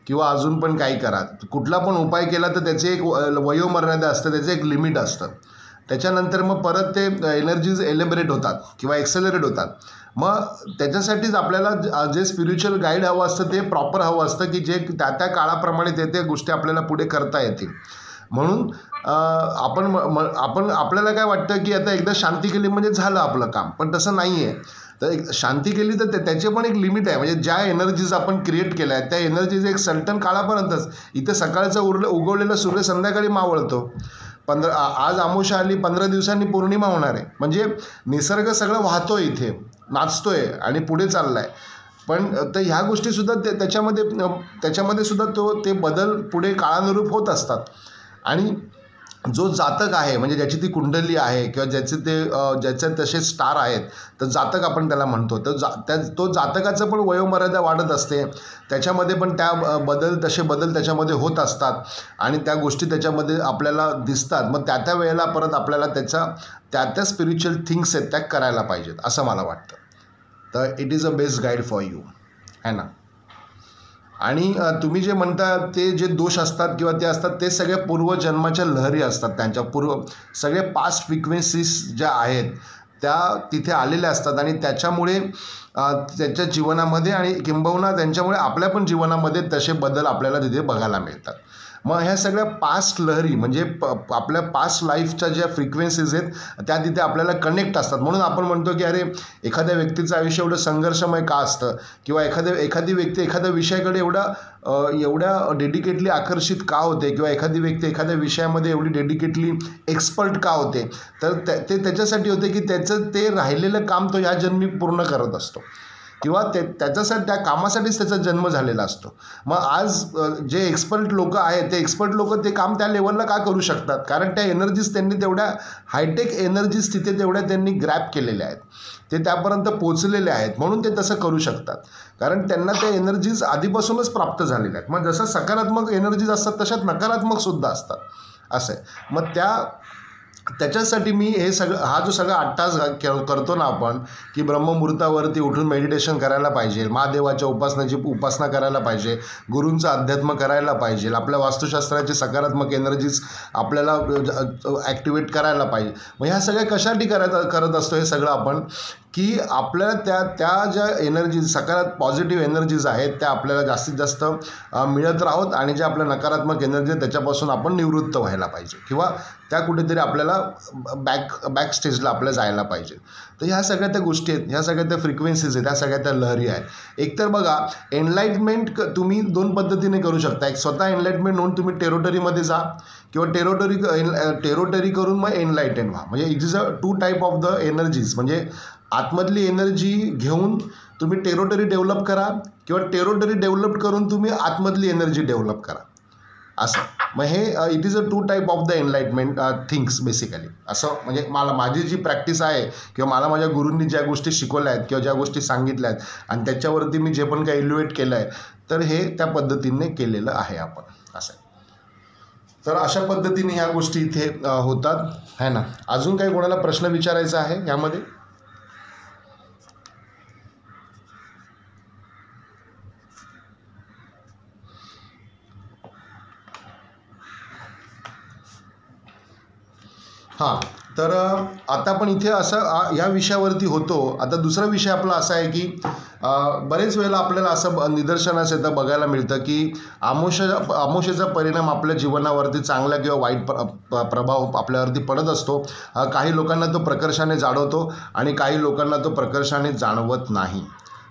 किंवा अजून पण काही करा, कुठला पण उपाय केला तर त्याची एक वयोमर्यादा असतं, त्याचं एक लिमिट असतं. त्याच्यानंतर मग परत ते एनर्जीज एलिबरेट होतात किंवा एक्सेलरेट होतात. मग त्याच्यासाठीच आपल्याला जे स्पिरिच्युअल गाईड हवं असतं ते प्रॉपर हवं असतं की जे त्या त्या काळाप्रमाणे ते गोष्टी आपल्याला पुढे करता येतील. म्हणून आपण आपल्याला काय वाटतं की आता एकदा शांती केली म्हणजे झालं आपलं काम, पण तसं नाही आहे. तर एक शांती केली तर त्याचे पण एक लिमिट आहे. म्हणजे ज्या एनर्जीज आपण क्रिएट केल्या आहेत त्या एनर्जीज एक सर्टन काळापर्यंतच. इथे सकाळचं उगवलेलं सूर्य संध्याकाळी मावळतो. आज अमावस्या आली, 15 दिवसांनी पौर्णिमा होणार आहे. म्हणजे निसर्ग सगळं वाहतोय, इथे नाचतोय आणि पुढे चालला आहे. पण तर ह्या गोष्टीसुद्धा त्याच्यामध्ये सुद्धा ते बदल पुढे काळानुरूप होत असतात. आणि जो जातक आहे म्हणजे ज्याची ती कुंडली आहे किंवा ज्याचे तसे स्टार आहेत, तर जातक आपण त्याला म्हणतो. तर तो जातकाचं पण वयोमर्यादा वाढत असते. त्याच्यामध्ये पण तसे बदल त्याच्यामध्ये होत असतात आणि त्या गोष्टी त्याच्यामध्ये आपल्याला दिसतात. मग त्या वेळेला परत आपल्याला त्या स्पिरिच्युअल थिंग्स आहेत त्या करायला पाहिजेत असं मला वाटतं. तर it is a best guide for you, है ना. आणि तुम्ही जे म्हणता ते जे दोष असतात किंवा ते असतात ते सगळ्या पूर्वजन्माच्या लहरी असतात. त्यांच्या सगळे पास्ट फ्रिक्वेन्सीज ज्या आहेत त्या तिथे आलेल्या असतात आणि त्याच्यामुळे त्याच्या जीवनामध्ये आणि किंबहुना त्यांच्यामुळे आपल्या पण जीवनामध्ये तसे बदल आपल्याला तिथे बघायला मिळतात. मग ह्या सगळ्या पास्ट लहरी म्हणजे आपल्या पास्ट लाईफच्या ज्या फ्रिक्वेन्सीज आहेत त्या तिथे आपल्याला कनेक्ट असतात. म्हणून आपण म्हणतो की अरे एखाद्या व्यक्तीचं आयुष्य एवढं संघर्षमय का असतं किंवा एखादी व्यक्ती एखाद्या विषयाकडे एवढ्या डेडिकेटली आकर्षित का होते किंवा एखादी व्यक्ती एखाद्या विषयामध्ये एवढी डेडिकेटली एक्सपर्ट का होते, तर ते त्याच्यासाठी होते की त्याचं ते राहिलेलं काम तो ह्या जन्मी पूर्ण करत असतो किंवा त्याच्यासाठी त्या कामासाठीच त्याचा जन्म झालेला असतो. मग आज जे एक्सपर्ट लोक आहेत ते एक्सपर्ट लोक ते काम त्या लेवलला का करू शकतात? कारण त्या एनर्जीज त्यांनी तेवढ्या हायटेक एनर्जीज तिथे तेवढ्या त्यांनी ग्रॅप केलेल्या आहेत, ते त्यापर्यंत पोचलेले आहेत म्हणून ते तसं करू शकतात. कारण त्यांना त्या एनर्जीज आधीपासूनच प्राप्त झालेल्या आहेत. मग जसं सकारात्मक एनर्जीज असतात तशात नकारात्मकसुद्धा असतात असं आहे. मग त्याच्यासाठी मी हा जो सगळा 8 तास करतो ना आपण की ब्रह्ममुहूर्तावरती उठून मेडिटेशन करायला पाहिजे, महादेवाच्या उपासना करायला पाहिजे, गुरूंचा अध्यात्म करायला पाहिजे, आपल्या वास्तुशास्त्राची सकारात्मक एनर्जीज आपल्याला ॲक्टिवेट करायला पाहिजे. मग ह्या सगळ्या कशासाठी करत असतो हे सगळं आपण की आपल्याला त्या ज्या एनर्जीज पॉझिटिव्ह एनर्जीज आहेत त्या आपल्याला जास्तीत जास्त मिळत राहोत आणि ज्या आपल्या नकारात्मक एनर्जी आहेत त्याच्यापासून आपण निवृत्त व्हायला पाहिजे किंवा त्या कुठेतरी आपल्याला बॅक स्टेजला आपल्याला जायला पाहिजे. तर ह्या सगळ्या त्या गोष्टी आहेत, ह्या सगळ्या त्या फ्रिक्वेन्सीज आहेत, ह्या सगळ्या त्या लहरी आहेत. एकतर बघा एनलाइटमेंट तुम्ही 2 पद्धतीने करू शकता. एक स्वतः एनलाइटमेंट होऊन तुम्ही टेरोटरीमध्ये जा किंवा टेरोटरी करून मग एनलाइटन व्हा. म्हणजे it is a 2 type of the energies. म्हणजे आतमधली एनर्जी घेऊन तुम्ही टेरोटरी डेव्हलप करा किंवा टेरोटरी डेव्हलप करून तुम्ही आतमधली एनर्जी डेव्हलप करा असं. मग हे it is a 2 type of the enlightenment things basically असं. म्हणजे माझी जी प्रॅक्टिस आहे किंवा मला माझ्या गुरूंनी ज्या गोष्टी शिकवल्या आहेत किंवा ज्या गोष्टी सांगितल्या आहेत आणि त्याच्यावरती मी जे पण काही इल्युएट केलं आहे तर हे त्या पद्धतीने केलेलं आहे आपण असं. तर अशा पद्धतीने ह्या गोष्टी इथे होतात, है ना. अजून काही कोणाला प्रश्न विचारायचा आहे यामध्ये? हां, तर आता आपण इथे असं या विषयावरती होतो. आता दुसरा विषय आपला असा आहे की बरेच वेळेला आपल्याला असं निदर्शनास येतं, बघायला मिळतं की अमावस्येचा परिणाम आपल्या जीवनावरती चांगला किंवा वाईट प्रभाव आपल्यावरती पडत असतो. काही लोकांना तो प्रकर्षाने जाणवतो आणि काही लोकांना तो प्रकर्षाने जाणवत नाही,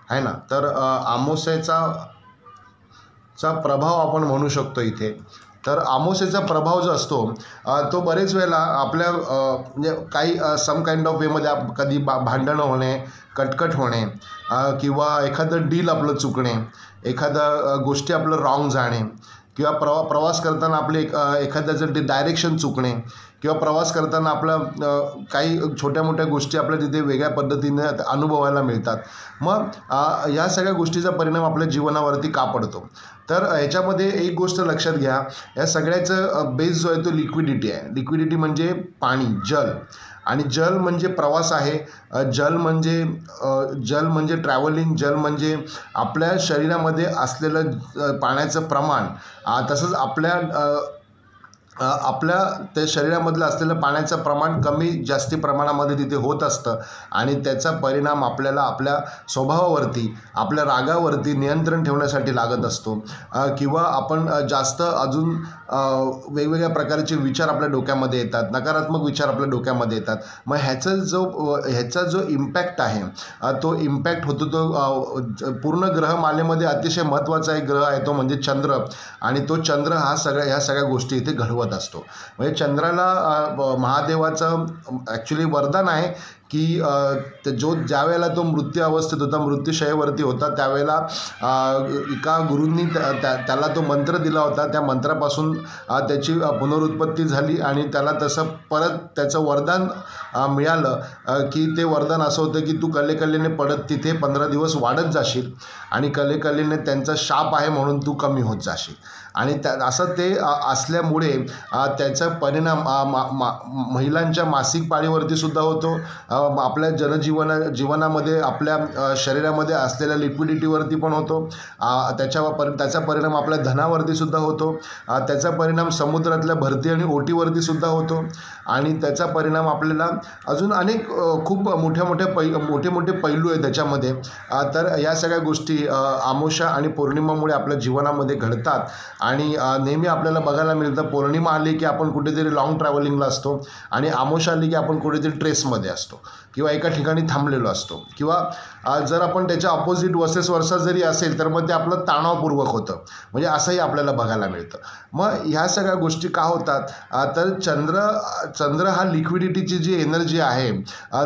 आहे ना. तर अमावस्येचा प्रभाव आपण म्हणू शकतो इथे. तर अमावस्येचा प्रभाव जो असतो तो बरेच वेळेला आपल्या म्हणजे काही सम काइंड ऑफ वेमध्ये कधी भांडणं होणे, कटकट होणे, किंवा एखादं डील आपलं चुकणे, एखादं गोष्टी आपलं रॉंग जाणे, किंवा प्रवास करताना आपले एखाद्याचं डायरेक्शन चुकणे, किंवा प्रवास करताना आपलं काही छोट्या मोठ्या गोष्टी आपल्या तिथे वेगळ्या पद्धतीने अनुभवायला मिळतात. मग या सगळ्या गोष्टीचा परिणाम आपल्या जीवनावरती का पडतो? तर ह्याच्यामध्ये एक गोष्ट लक्षात घ्या, या सगळ्याचं बेस जो आहे तो लिक्विडिटी आहे. लिक्विडिटी म्हणजे पाणी, जल, आणि जल म्हणजे प्रवास आहे, जल म्हणजे ट्रॅव्हलिंग, जल म्हणजे आपल्या शरीरामध्ये असलेलं पाण्याचं प्रमाण, तसंच आपल्या त्या शरीरामधलं असलेलं पाण्याचं प्रमाण कमी जास्ती प्रमाणामध्ये तिथे होत असतं आणि त्याचा परिणाम आपल्याला आपल्या स्वभावावरती, आपल्या रागावरती नियंत्रण ठेवण्यासाठी लागत असतो, किंवा आपण जास्त अजून वेगवेगळ्या प्रकारचे विचार आपल्या डोक्यामध्ये येतात, नकारात्मक विचार आपल्या डोक्यामध्ये येतात. मग ह्याचा जो इम्पॅक्ट आहे तो इम्पॅक्ट होतो तो पूर्ण ग्रहमालेमध्ये अतिशय महत्त्वाचा एक ग्रह आहे, तो म्हणजे चंद्र. आणि तो चंद्र ह्या सगळ्या गोष्टी इथे घडवत असतो. म्हणजे चंद्राला महादेवाचं ॲक्च्युली वरदान आहे की ज्या वेळेला तो मृत्यू अवस्थेत होता, मृत्यूशय्येवरती होता, त्यावेळेला एका गुरूंनी त्याला तो मंत्र दिला होता. त्या मंत्रापासून त्याची पुनरुत्पत्ती झाली आणि त्याला तसं परत त्याचं वरदान मिळालं की ते वरदान असं होतं की तू कलेकलेने पडत तिथे 15 दिवस वाढत जाशील आणि कलेकलेने त्यांचा शाप आहे म्हणून तू कमी होत जाशील. आणि असं ते असल्यामुळे त्याचा परिणाम महिलांच्या मासिक पाळीवरती सुद्धा होतो, आपल्या जीवनामध्ये आपल्या शरीरामध्ये असलेल्या लिक्विडिटीवरती पण होतो, त्याचा परिणाम आपल्या धनावरती सुद्धा होतो, त्याचा परिणाम समुद्रातल्या भरती आणि ओटीवरती सुद्धा होतो, आणि त्याचा परिणाम आपल्याला अजून अनेक खूप मोठे मोठे पैलू आहेत त्याच्यामध्ये. तर या सगळ्या गोष्टी अमावस्या आणि पौर्णिमामुळे आपल्या जीवनामध्ये घडतात. आणि नेहमी आपल्याला बघायला मिळतं, पौर्णिमा आली की आपण कुठेतरी लॉंग ट्रॅव्हलिंगला असतो, आणि अमावस्या आली की आपण कुठेतरी ट्रेसमध्ये असतो किंवा एका ठिकाणी थांबलेलो असतो, किंवा जर आपण त्याच्या ऑपोजिट वर्सेस वर्षा जरी असेल तर मग ते आपलं तणावपूर्वक होतं. म्हणजे असंही आपल्याला बघायला मिळतं. मग ह्या सगळ्या गोष्टी का होतात? तर चंद्र हा लिक्विडिटीची जी एनर्जी आहे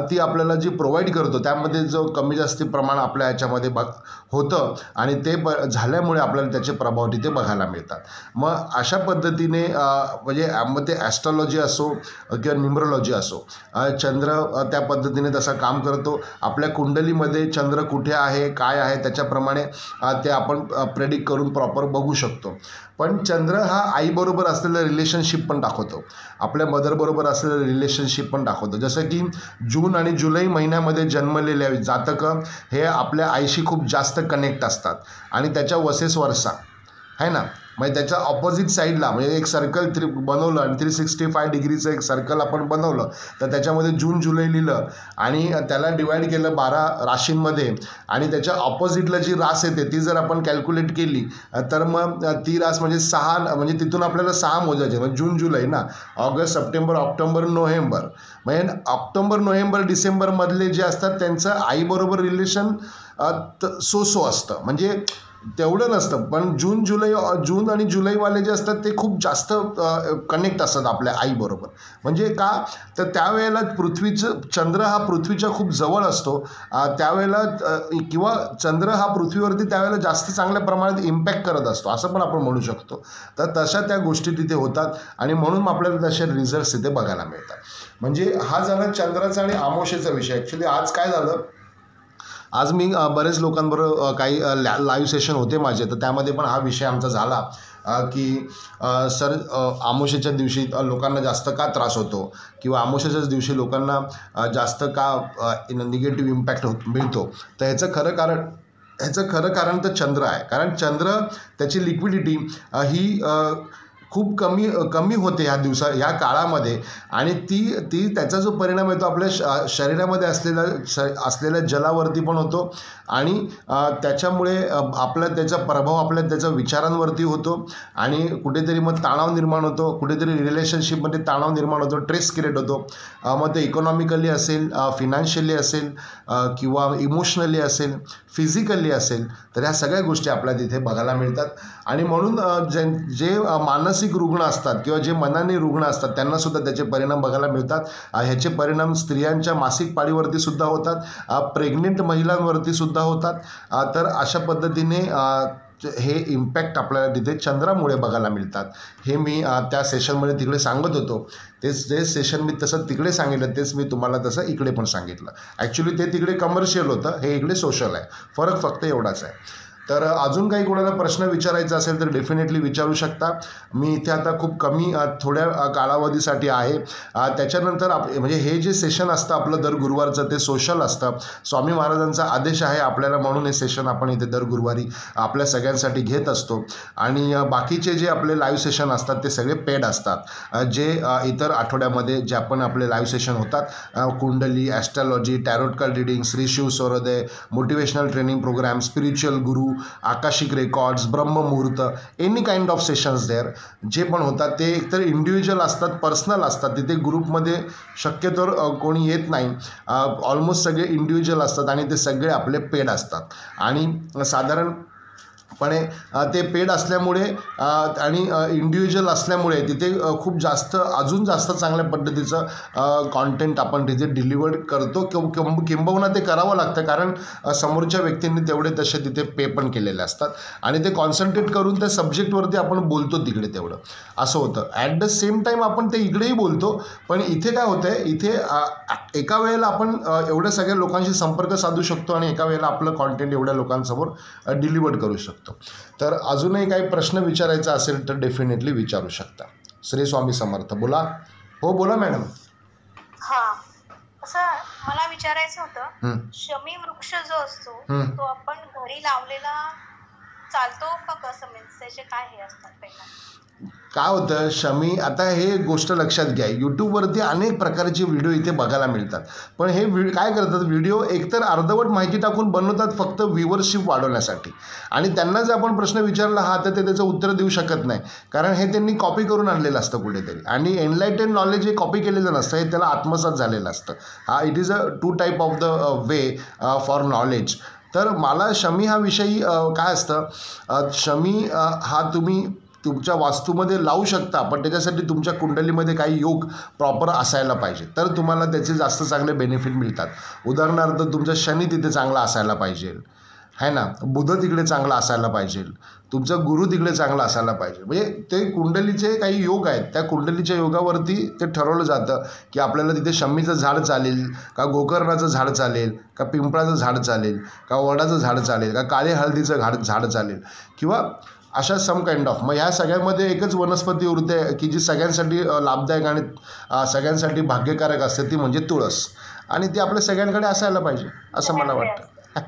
ती आपल्याला जी प्रोव्हाइड करतो, त्यामध्ये जो कमी जास्ती प्रमाण आपल्या ह्याच्यामध्ये होतं, आणि ते झाल्यामुळे आपल्याला त्याचे प्रभाव तिथे बघायला मिळतात. मग अशा पद्धतीने म्हणजे मग ते ॲस्ट्रॉलॉजी असो किंवा न्यूमरोलॉजी असो, चंद्र त्या पद्धतीने तसा काम करतो. आपल्या कुंडलीमध्ये चंद्र कुठे आहे, काय आहे, त्याच्याप्रमाणे ते आपण प्रेडिक्ट करून प्रॉपर बघू शकतो. पण चंद्र हा आईबरोबर असलेलं रिलेशनशिप पण दाखवतो, आपल्या मदरबरोबर असलेलं रिलेशनशिप पण दाखवतो. जसं की जून आणि जुलै महिन्यामध्ये जन्मलेले जातकं हे आपल्या आईशी खूप जास्त कनेक्ट असतात, आणि त्याच्या वसेस वर्षा आहे ना. म्हणजे त्याच्या ऑपोजिट साईडला म्हणजे एक सर्कल बनवलं आणि 365 डिग्रीचं एक सर्कल आपण बनवलं, तर त्याच्यामध्ये जून जुलै लिहिलं आणि त्याला डिवाईड केलं 12 राशींमध्ये, आणि त्याच्या ऑपोजिटला जी रास येते ती जर आपण कॅल्क्युलेट केली तर मग ती रास म्हणजे 6, म्हणजे तिथून आपल्याला 6 मोजायचे. म्हणजे जून जुलै ना, ऑगस्ट सप्टेंबर ऑक्टोबर नोव्हेंबर, म्हणजे ऑक्टोबर नोव्हेंबर डिसेंबरमधले जे असतात त्यांचं आईबरोबर रिलेशन सो असतं, म्हणजे तेवढं नसतं. पण जून आणि जुलैवाले जे असतात ते खूप जास्त कनेक्ट असतात आपल्या आईबरोबर. म्हणजे का, तर त्यावेळेला चंद्र हा पृथ्वीच्या खूप जवळ असतो, त्यावेळेला किंवा चंद्र हा पृथ्वीवरती त्यावेळेला जास्त चांगल्या प्रमाणात इम्पॅक्ट करत असतो, असं पण आपण म्हणू शकतो. तर तशा त्या गोष्टी तिथे होतात, आणि म्हणून आपल्याला तसे रिझल्ट्स तिथे बघायला मिळतात. म्हणजे हा झाला चंद्राचा आणि अमावस्येचा विषय. ॲक्च्युली आज काय झालं, आज मी बरेच लोकांबरोबर काही लाईव्ह सेशन होते माझे, तर त्यामध्ये पण हा विषय आमचा झाला की सर अमावस्येच्या दिवशी लोकांना जास्त का त्रास होतो, किंवा अमावस्येच्याच दिवशी लोकांना जास्त का निगेटिव्ह इम्पॅक्ट मिळतो. तर ह्याचं खरं कारण तर चंद्र आहे. कारण चंद्र त्याची लिक्विडिटी ही खूप कमी होते ह्या काळामध्ये आणि ती त्याचा जो परिणाम येतो आपल्या शरीरामध्ये असलेल्या जलावरती पण होतो आणि त्याच्यामुळे त्याचा प्रभाव त्याच्या विचारांवरती होतो आणि कुठेतरी मग तणाव निर्माण होतो, कुठेतरी रिलेशनशिपमध्ये तणाव निर्माण होतो, स्ट्रेस क्रिएट होतो. मग ते इकॉनॉमिकली असेल, फिनान्शियली असेल किंवा इमोशनली असेल, फिजिकली असेल, तर ह्या सगळ्या गोष्टी आपल्याला तिथे बघायला मिळतात. आणि म्हणून जे मानसिक रुग्ण असतात किंवा जे मनाने रुग्ण असतात त्यांनासुद्धा त्याचे परिणाम बघायला मिळतात. ह्याचे परिणाम स्त्रियांच्या मासिक पाळीवरती सुद्धा होतात, प्रेग्नेंट महिलांवरती सुद्धा होतात. तर अशा पद्धतीने हे इम्पॅक्ट आपल्याला तिथे चंद्रामुळे बघायला मिळतात. हे मी त्या सेशनमध्ये तिकडे सांगत होतो. जे सेशन मी तसं तिकडे सांगितलं तेच मी तुम्हाला तसं इकडे पण सांगितलं. ॲक्च्युली ते तिकडे कमर्शियल होतं, हे इकडे सोशल आहे. फरक फक्त एवढाच आहे. तर अजून काही कोणाला प्रश्न विचारायचा असेल तर डेफिनेटली विचारू शकता. मी इथे आता खूप कमी थोड्या कालावधीसाठी आहे. त्याच्यानंतर म्हणजे हे जे सेशन असतं आपलं दर गुरुवारचं ते सोशल असतं. स्वामी महाराजांचा आदेश आहे आपल्याला म्हणून हे सेशन आपण इथे दर गुरुवारी आपल्या सगळ्यांसाठी घेत असतो. आणि बाकीचे जे आपले लाईव्ह सेशन असतात ते सगळे पेड असतात. जे इतर आठवड्यामध्ये जे आपण आपले लाईव्ह सेशन होतात, कुंडली, astrology, tarot card reading, Shri Shiv Suryoday, motivational training programme, spiritual guru, akashic records, brahmamuhurta, any kind of sessions there जे पण होतात ते एकतर इंडिव्हिज्युअल असतात, पर्सनल असतात. तिथे ग्रुपमध्ये शक्यतोवर कोणी येत नाही. ऑलमोस्ट सगळे इंडिव्हिज्युअल असतात आणि ते सगळे आपले पेड असतात. आणि साधारणपणे ते पेड असल्यामुळे आणि इंडिव्हिज्युअल असल्यामुळे तिथे खूप अजून जास्त चांगल्या पद्धतीचं कॉन्टेंट आपण तिथे डिलिव्हर करतो. किंबहुना ते करावं लागतं कारण समोरच्या व्यक्तींनी तेवढे तसे तिथे पे पण केलेले असतात आणि ते कॉन्सन्ट्रेट करून त्या सब्जेक्टवरती आपण बोलतो तिकडे तेवढं असं होतं. ॲट द सेम टाईम आपण ते इकडेही बोलतो. पण इथे काय होतं आहे, इथे एका वेळेला आपण एवढ्या सगळ्या लोकांशी संपर्क साधू शकतो आणि एका वेळेला आपलं कॉन्टेंट एवढ्या लोकांसमोर डिलिव्हर करू शकतो. तर अजूनही काही प्रश्न विचारायचा असेल तर डेफिनेटली विचारू शकता. श्री स्वामी समर्थ. बोला. हो बोला मॅडम. हां, असं मला विचारायचं होतं, शमी वृक्ष जो असतो तो आपण घरी लावलेला चालतो का कसं, मीन्स त्याचे काय हे असतात पहिला? काय होतं शमी, आता हे गोष्ट लक्षात घ्या, यूट्यूबवरती अनेक प्रकारचे व्हिडिओ इथे बघायला मिळतात. पण हे काय करतात, व्हिडिओ एकतर अर्धवट माहिती टाकून बनवतात फक्त व्ह्यूवरशिप वाढवण्यासाठी. आणि त्यांना जर आपण प्रश्न विचारला तर ते त्याचं उत्तर देऊ शकत नाही कारण हे त्यांनी कॉपी करून आणलेलं असतं कुठेतरी. आणि एनलाइटेड नॉलेज हे कॉपी केलेलं नसतं, हे त्याला आत्मसात झालेलं असतं. It is a two type of the way for knowledge. तर मला शमी हा विषयी काय असतं, शमी हा तुम्ही तुमच्या वास्तूमध्ये लावू शकता, पण त्याच्यासाठी तुमच्या कुंडलीमध्ये काही योग प्रॉपर असायला पाहिजे तर तुम्हाला त्याचे जास्त चांगले बेनिफिट मिळतात. उदाहरणार्थ तुमचा शनी तिथे चांगला असायला पाहिजे, आहे ना, बुध तिकडे चांगला असायला पाहिजे, तुमचा गुरु तिकडे चांगला असायला पाहिजे. म्हणजे ते कुंडलीचे काही योग आहेत, त्या कुंडलीच्या योगावरती ते ठरवलं जातं की आपल्याला तिथे शमीचं झाड चालेल का, गोकर्णाचं झाड चालेल का, पिंपळाचं झाड चालेल का, वडाचं झाड चालेल का, काळे हळदीचं झाड चालेल किंवा अशा सम काइंड ऑफ. मग ह्या सगळ्यामध्ये एकच वनस्पती उरते की जी सगळ्यांसाठी लाभदायक आणि सगळ्यांसाठी भाग्यकारक असते, ती म्हणजे तुळस. आणि ती आपल्या सगळ्यांकडे असायला पाहिजे असं मला वाटतं.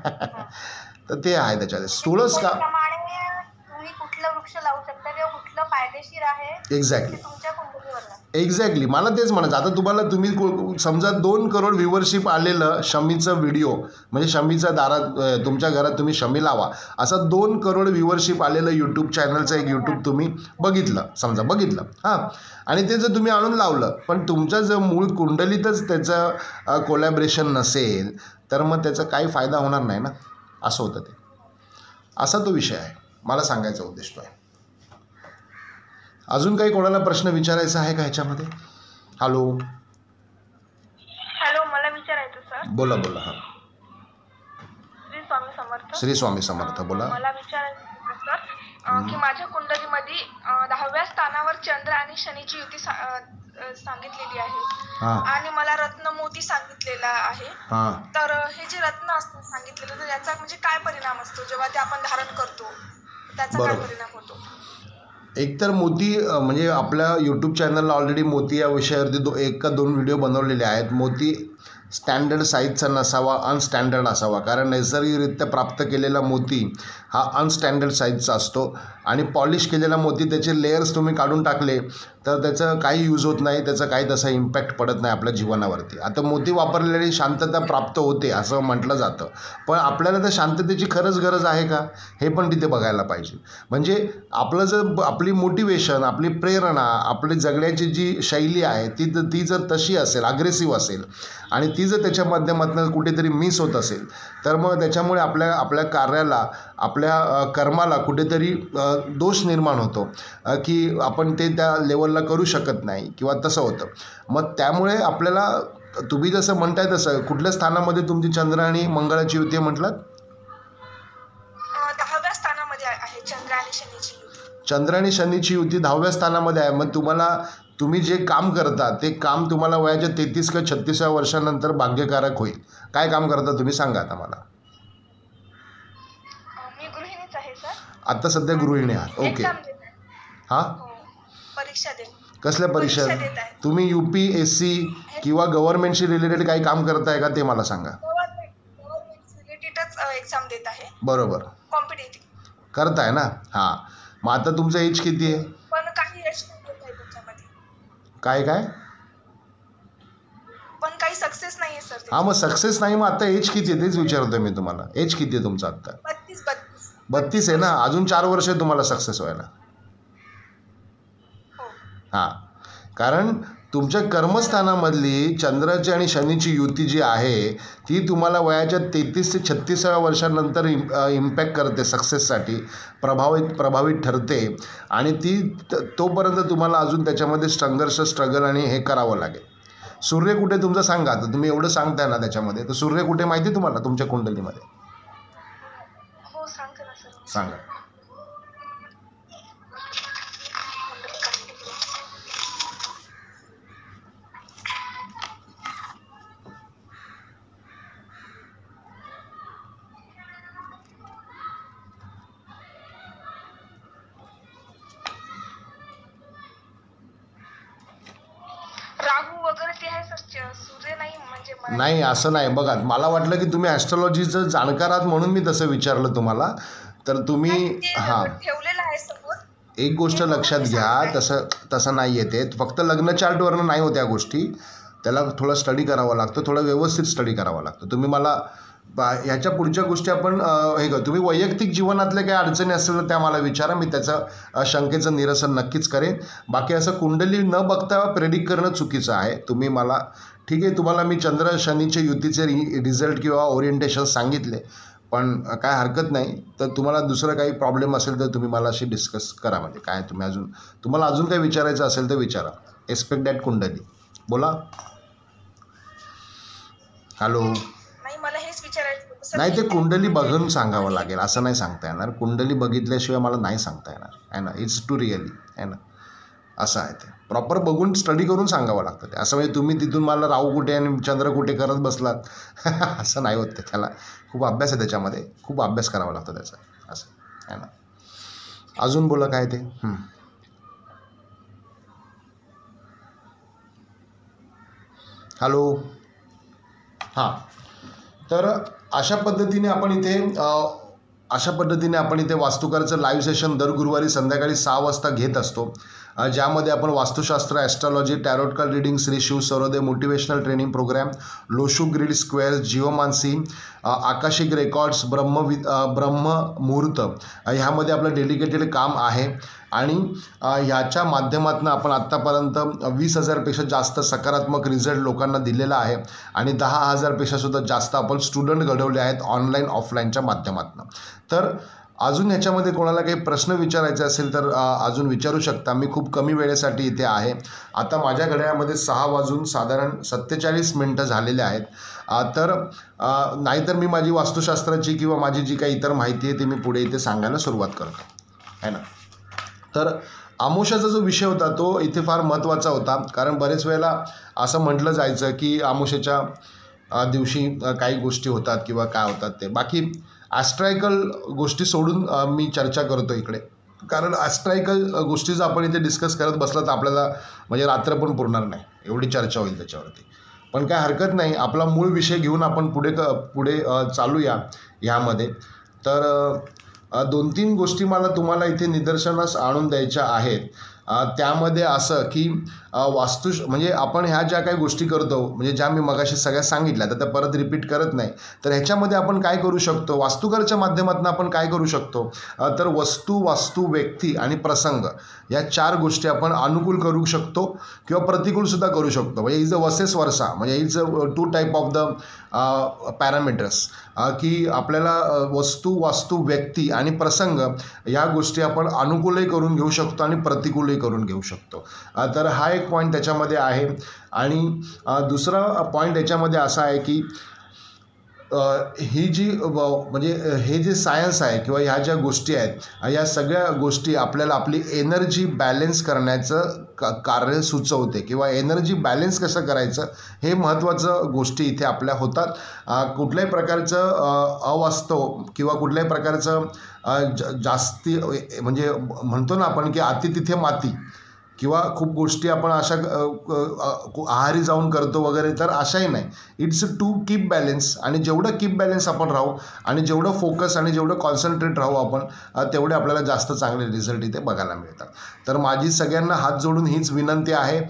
तर ते आहे त्याच्यात तुळस का तुम्ही कुठलं वृक्ष लावू शकता किंवा कुठलं फायदेशीर आहे एक्झॅक्टली तुमच्या कुंडलीवर. एक्झॅक्टली मला तेच म्हणायचं. आता तुम्ही समजा 2 करोड व्ह्यूवरशिप आलेलं शमीचं व्हिडिओ, म्हणजे शमीच्या दारात तुमच्या घरात तुम्ही शमी लावा असा 2 करोड व्ह्यूवरशिप आलेलं यूट्यूब चॅनलचं एक यूट्यूब तुम्ही बघितलं हां, आणि ते जर तुम्ही आणून लावलं पण तुमच्या जर मूळ कुंडलीतच त्याचं कोलॅबरेशन नसेल तर मग त्याचा काही फायदा होणार नाही ना, असं होतं ते. असा तो विषय आहे, मला सांगायचा उद्देश तो आहे. अजून काही कोणाला प्रश्न विचारायचा आहे का ह्याच्यामध्ये? हॅलो, मला विचारायचं सर. बोला. हां, श्री स्वामी समर्थ. श्री स्वामी समर्थ. बोला. मला विचारायचं होतं सर की माझ्या कुंडलीमध्ये 10व्या स्थानावर चंद्र आणि शनीची युती सांगितलेली आहे आणि मला रत्न मोती सांगितलेला आहे. तर हे जे रत्न असतं सांगितलेलं तर याचा म्हणजे काय परिणाम असतो जेव्हा ते आपण धारण करतो, त्याचा काय परिणाम होतो? एकतर मोती म्हणजे आपल्या यूट्यूब चॅनलला ऑलरेडी मोती या विषयावरती 1 का 2 व्हिडिओ बनवलेले आहेत. मोती स्टँडर्ड साईजचा नसावा, अनस्टँडर्ड असावा. कारण नैसर्गिकरित्या प्राप्त केलेला मोती हा अनस्टँडर्ड साईजचा असतो आणि पॉलिश केलेला मोती त्याचे लेयर्स तुम्ही काढून टाकले तर त्याचं काही यूज होत नाही, त्याचा काही तसा इम्पॅक्ट पडत नाही आपल्या जीवनावरती. आता मोती वापरलेली शांतता प्राप्त होते असं म्हटलं जातं, पण आपल्याला त्या शांततेची खरंच गरज आहे का हे पण तिथे बघायला पाहिजे. म्हणजे आपलं जर आपली मोटिवेशन, आपली प्रेरणा, आपली जगण्याची जी शैली आहे ती जर तशी असेल, अग्रेसिव्ह असेल आणि ती जर त्याच्या माध्यमातून कुठेतरी मिस होत असेल तर मग त्याच्यामुळे आपल्या कार्याला, आपल्या कर्माला कुठेतरी दोष निर्माण होतो की आपण ते त्या लेवलला करू शकत नाही किंवा तसं होतं. मग त्यामुळे आपल्याला तुम्ही जसं म्हणताय तसं कुठल्या स्थानामध्ये तुमची चंद्र आणि मंगळाची युती म्हटलात? 10व्या स्थानामध्ये आहे चंद्र आणि शनीची युती. चंद्र आणि शनीची युती 10व्या स्थानामध्ये आहे. मग तुम्ही जे काम करता ते काम तुम्हाला वयाच्या 33 किंवा 36व्या वर्षानंतर भाग्यकारक होईल. काय काम करता तुम्ही सांगा आता मला. मी गृहिणीच आहे सर. आता सध्या गृहिणी आहात. ओके. एक्झाम देत आहे. हां, परीक्षा देत. कसल्या परीक्षा? देत आहे. तुम्ही UPSC किंवा गव्हर्नमेंटशी रिलेटेड काही काम करताय का ते मला सांगा. गव्हर्नमेंट रिलेटेडच एक्झाम देत आहे. बरोबर, कॉम्पिटेटिव्ह करताय ना. हां, मग आता तुमचं एज किती आहे? पण काही यश नाही येत आहे त्याच्यामध्ये. काय पण काही सक्सेस नाही आहे सर. हां, मग सक्सेस नाही. मग आता एज किती आहे तेच विचारतोय मी तुम्हाला. एज किती आहे तुमचं आत्ता? 32 आहे ना. अजून 4 वर्ष आहे तुम्हाला सक्सेस व्हायला. हां, कारण तुमच्या कर्मस्थानामधली चंद्राची आणि शनीची युती जी आहे ती तुम्हाला वयाच्या 33 ते 36व्या वर्षानंतर इम्पॅक्ट करते, सक्सेससाठी प्रभावित ठरते आणि ती तोपर्यंत तुम्हाला अजून त्याच्यामध्ये स्ट्रगल आणि हे करावं लागेल. सूर्य कुठे तुमचं सांगा. आता तुम्ही एवढं सांगताय ना त्याच्यामध्ये, तर सूर्य कुठे माहिती आहे तुम्हाला तुमच्या कुंडलीमध्ये? हो, सांगते ना सर. सांगा. राहू वगैरे ते आहे सर. सूर्य नाही म्हणजे नाही, असं नाही. बघा, मला वाटलं की तुम्ही ॲस्ट्रॉलॉजीचं जाणकार आहात म्हणून मी तसं विचारलं तुम्हाला. तर तुम्ही ठेवलेलं आहे समोर. एक गोष्ट लक्षात घ्या, तसं नाही आहे ते. फक्त लग्न चार्टवरनं नाही होत्या गोष्टी. त्याला थोडा स्टडी करावा लागतो, थोडा व्यवस्थित स्टडी करावा लागतो. तुम्ही मला ह्याच्या पुढच्या गोष्टी आपण हे करू. तुम्ही वैयक्तिक जीवनातल्या काही अडचणी असेल तर त्या मला विचारा, मी त्याचं शंकेचं निरसन नक्कीच करेन. बाकी असं कुंडली न बघता प्रेडिक्ट करणं चुकीचं आहे. तुम्ही मला ठीक आहे, तुम्हाला मी चंद्र शनीचे युतीचे रिझल्ट किंवा ओरिएंटेशन सांगितले, पण काय हरकत नाही. तर तुम्हाला दुसरं काही प्रॉब्लेम असेल तर तुम्ही मला अशी डिस्कस करा. म्हणजे काय तुम्हाला अजून काही विचारायचं असेल तर विचारा. एक्सपेक्ट दॅट कुंडली. बोला. हॅलो. नाही, मला हेच विचारायचं होतं. नाही, ते कुंडली बघून सांगावं लागेल, असं नाही सांगता येणार. कुंडली बघितल्याशिवाय मला नाही सांगता येणार आहे ना. इट्स टू रिअली आहे ना, असं आहे. ते प्रॉपर बघून स्टडी करून सांगावं लागतं ते. असं म्हणजे तुम्ही तिथून मला राहू कुठे आणि चंद्र कुठे करत बसलात असं नाही होत ते. त्याला खूप अभ्यास आहे, त्याच्यामध्ये खूप अभ्यास करावा लागतो त्याचा, असं आहे ना. अजून बोला काय ते. हॅलो. हां, तर अशा पद्धतीने आपण इथे वास्तुकारचं लाईव्ह सेशन दर गुरुवारी संध्याकाळी 6 वाजता घेत असतो, ज्यामध्ये आपण vastushastra, astrology, tarot card reading, Shri Shiv Sarode motivational training programme, Lo Shu grid squares, geomancy, akashic records, brahmamuhurta ह्यामध्ये आपलं डेडिकेटेड काम आहे. आणि ह्याच्या माध्यमातून आपण आत्तापर्यंत 20,000पेक्षा जास्त सकारात्मक रिझल्ट लोकांना दिलेला आहे आणि 10,000पेक्षासुद्धा जास्त आपण स्टुडंट घडवले आहेत ऑनलाईन ऑफलाईनच्या माध्यमातून. तर अजून ह्याच्यामध्ये कोणाला काही प्रश्न विचारायचे असेल तर अजून विचारू शकता. मी खूप कमी वेळेसाठी इथे आहे. आता माझ्या घड्याळामध्ये 6 वाजून साधारण 47 मिनटं झालेले आहेत. तर नाहीतर मी माझी वास्तुशास्त्राची किंवा माझी जी काही इतर माहिती आहे ती मी पुढे इथे सांगायला सुरुवात करतो आहे ना. तर अमावस्याचा जो विषय होता तो इथे फार महत्त्वाचा होता, कारण बरेच वेळेला असं म्हटलं जायचं की अमावस्याच्या दिवशी काही गोष्टी होतात किंवा काय होतात ते. बाकी ॲस्ट्रॉयकल गोष्टी सोडून मी चर्चा करतो इकडे, कारण ॲस्ट्रॉयकल गोष्टी जर आपण इथे डिस्कस करत बसलं तर आपल्याला म्हणजे रात्र पण पुरणार नाही, एवढी चर्चा होईल त्याच्यावरती. पण काय हरकत नाही, आपला मूळ विषय घेऊन आपण पुढे चालूया ह्यामध्ये. तर 2-3 गोष्टी मला तुम्हाला इथे निदर्शनास आणून द्यायच्या आहेत. त्यामध्ये असं की म्हणजे आपण ह्या ज्या काही गोष्टी करतो, म्हणजे ज्या मी मगाशी सगळ्या सांगितल्या, तर त्या परत रिपीट करत नाही. तर ह्याच्यामध्ये आपण काय करू शकतो, वास्तुकारच्या माध्यमातून आपण काय करू शकतो, तर वस्तू, वास्तू, व्यक्ती आणि प्रसंग या 4 गोष्टी आपण अनुकूल करू शकतो किंवा प्रतिकूलसुद्धा करू शकतो. म्हणजे इज अ वर्सेस वर्सा, म्हणजे is a 2 type of the parameters, की आपल्याला वस्तू, वास्तू, व्यक्ती आणि प्रसंग या गोष्टी आपण अनुकूलही करून घेऊ शकतो आणि प्रतिकूलही करून घेऊ शकतो. तर हा एक पॉईंट त्याच्यामध्ये आहे. आणि दुसरा पॉईंट याच्यामध्ये असा आहे की ही जी म्हणजे हे जे सायन्स आहे किंवा ह्या ज्या गोष्टी आहेत, या सगळ्या गोष्टी आपल्याला आपली एनर्जी बॅलेन्स करण्याचं कार्य सुचवते किंवा एनर्जी बॅलेन्स कसं करायचं हे महत्त्वाचं गोष्टी इथे आपल्या होतात. कुठल्याही प्रकारचं अवास्तव किंवा कुठल्याही प्रकारचं जास्ती म्हणजे म्हणतो ना आपण की अति तिथे माती, किंवा खूप गोष्टी आपण अशा आहारी जाऊन करतो वगैरे, तर अशाही नाही. It's to keep balance. आणि जेवढं कीप बॅलेन्स आपण राहू आणि जेवढं फोकस आणि जेवढं कॉन्सन्ट्रेट राहू आपण, तेवढे आपल्याला जास्त चांगले रिझल्ट इथे बघायला मिळतात. तर माझी सगळ्यांना हात जोडून हीच विनंती आहे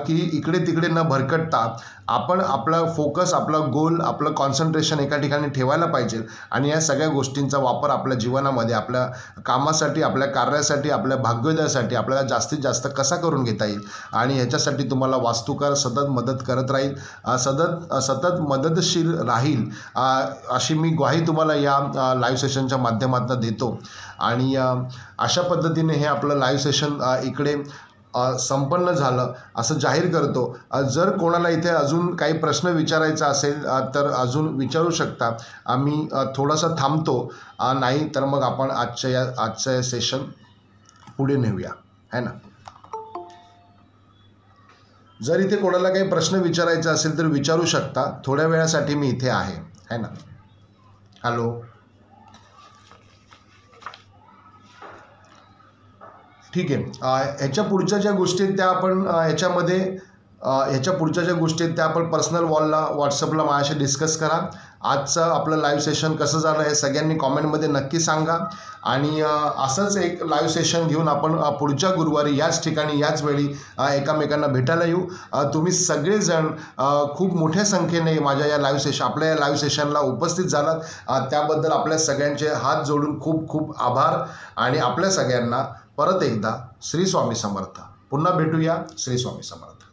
की इकडे तिकडे न भरकटता आपण आपला फोकस, आपला गोल, आपलं कॉन्सन्ट्रेशन एका ठिकाणी ठेवायला पाहिजे. आणि या सगळ्या गोष्टींचा वापर आपल्या जीवनामध्ये, आपल्या कामासाठी, आपल्या कार्यासाठी, आपल्या भाग्योदयासाठी आपल्याला जास्तीत जास्त कसा करून घेता येईल, आणि ह्याच्यासाठी तुम्हाला वास्तुकार सतत मदत करत राहील, सतत मदतशीर राहील, अशी मी ग्वाही तुम्हाला या लाईव्ह सेशनच्या माध्यमातून देतो. आणि अशा पद्धतीने हे आपलं लाईव्ह सेशन इकडे संपन्न झालं असं जाहीर करतो. जर कोणाला इथे अजून काही प्रश्न विचारायचा असेल तर अजून विचारू शकता. आम्ही थोडंसं थांबतो, नाही तर मग आपण आजचं सेशन पुढे नेऊया, है ना. जर इथे कोणाला काही प्रश्न विचारायचा असेल तर विचारू शकता. थोड्या वेळासाठी मी इथे आहे, है ना. हॅलो, ठीक आहे. ह्याच्या पुढच्या ज्या गोष्टी आहेत त्या आपण ह्याच्या पुढच्या ज्या गोष्टी आहेत त्या आपण पर्सनल व्हॉट्सअपला माझ्याशी डिस्कस करा. आजचं आपलं लाईव्ह सेशन कसं झालं हे सगळ्यांनी कॉमेंटमध्ये नक्की सांगा. आणि असंच एक लाईव्ह सेशन घेऊन आपण पुढच्या गुरुवारी याच ठिकाणी याच वेळी एकमेकांना भेटायला येऊ. तुम्ही सगळेजण खूप मोठ्या संख्येने माझ्या या आपल्या या लाईव्ह सेशनला उपस्थित झालात, त्याबद्दल आपल्या सगळ्यांचे हात जोडून खूप खूप आभार. आणि आपल्या सगळ्यांना परत एकदा श्री स्वामी समर्थ. पुन्हा भेटूया. श्री स्वामी समर्थ.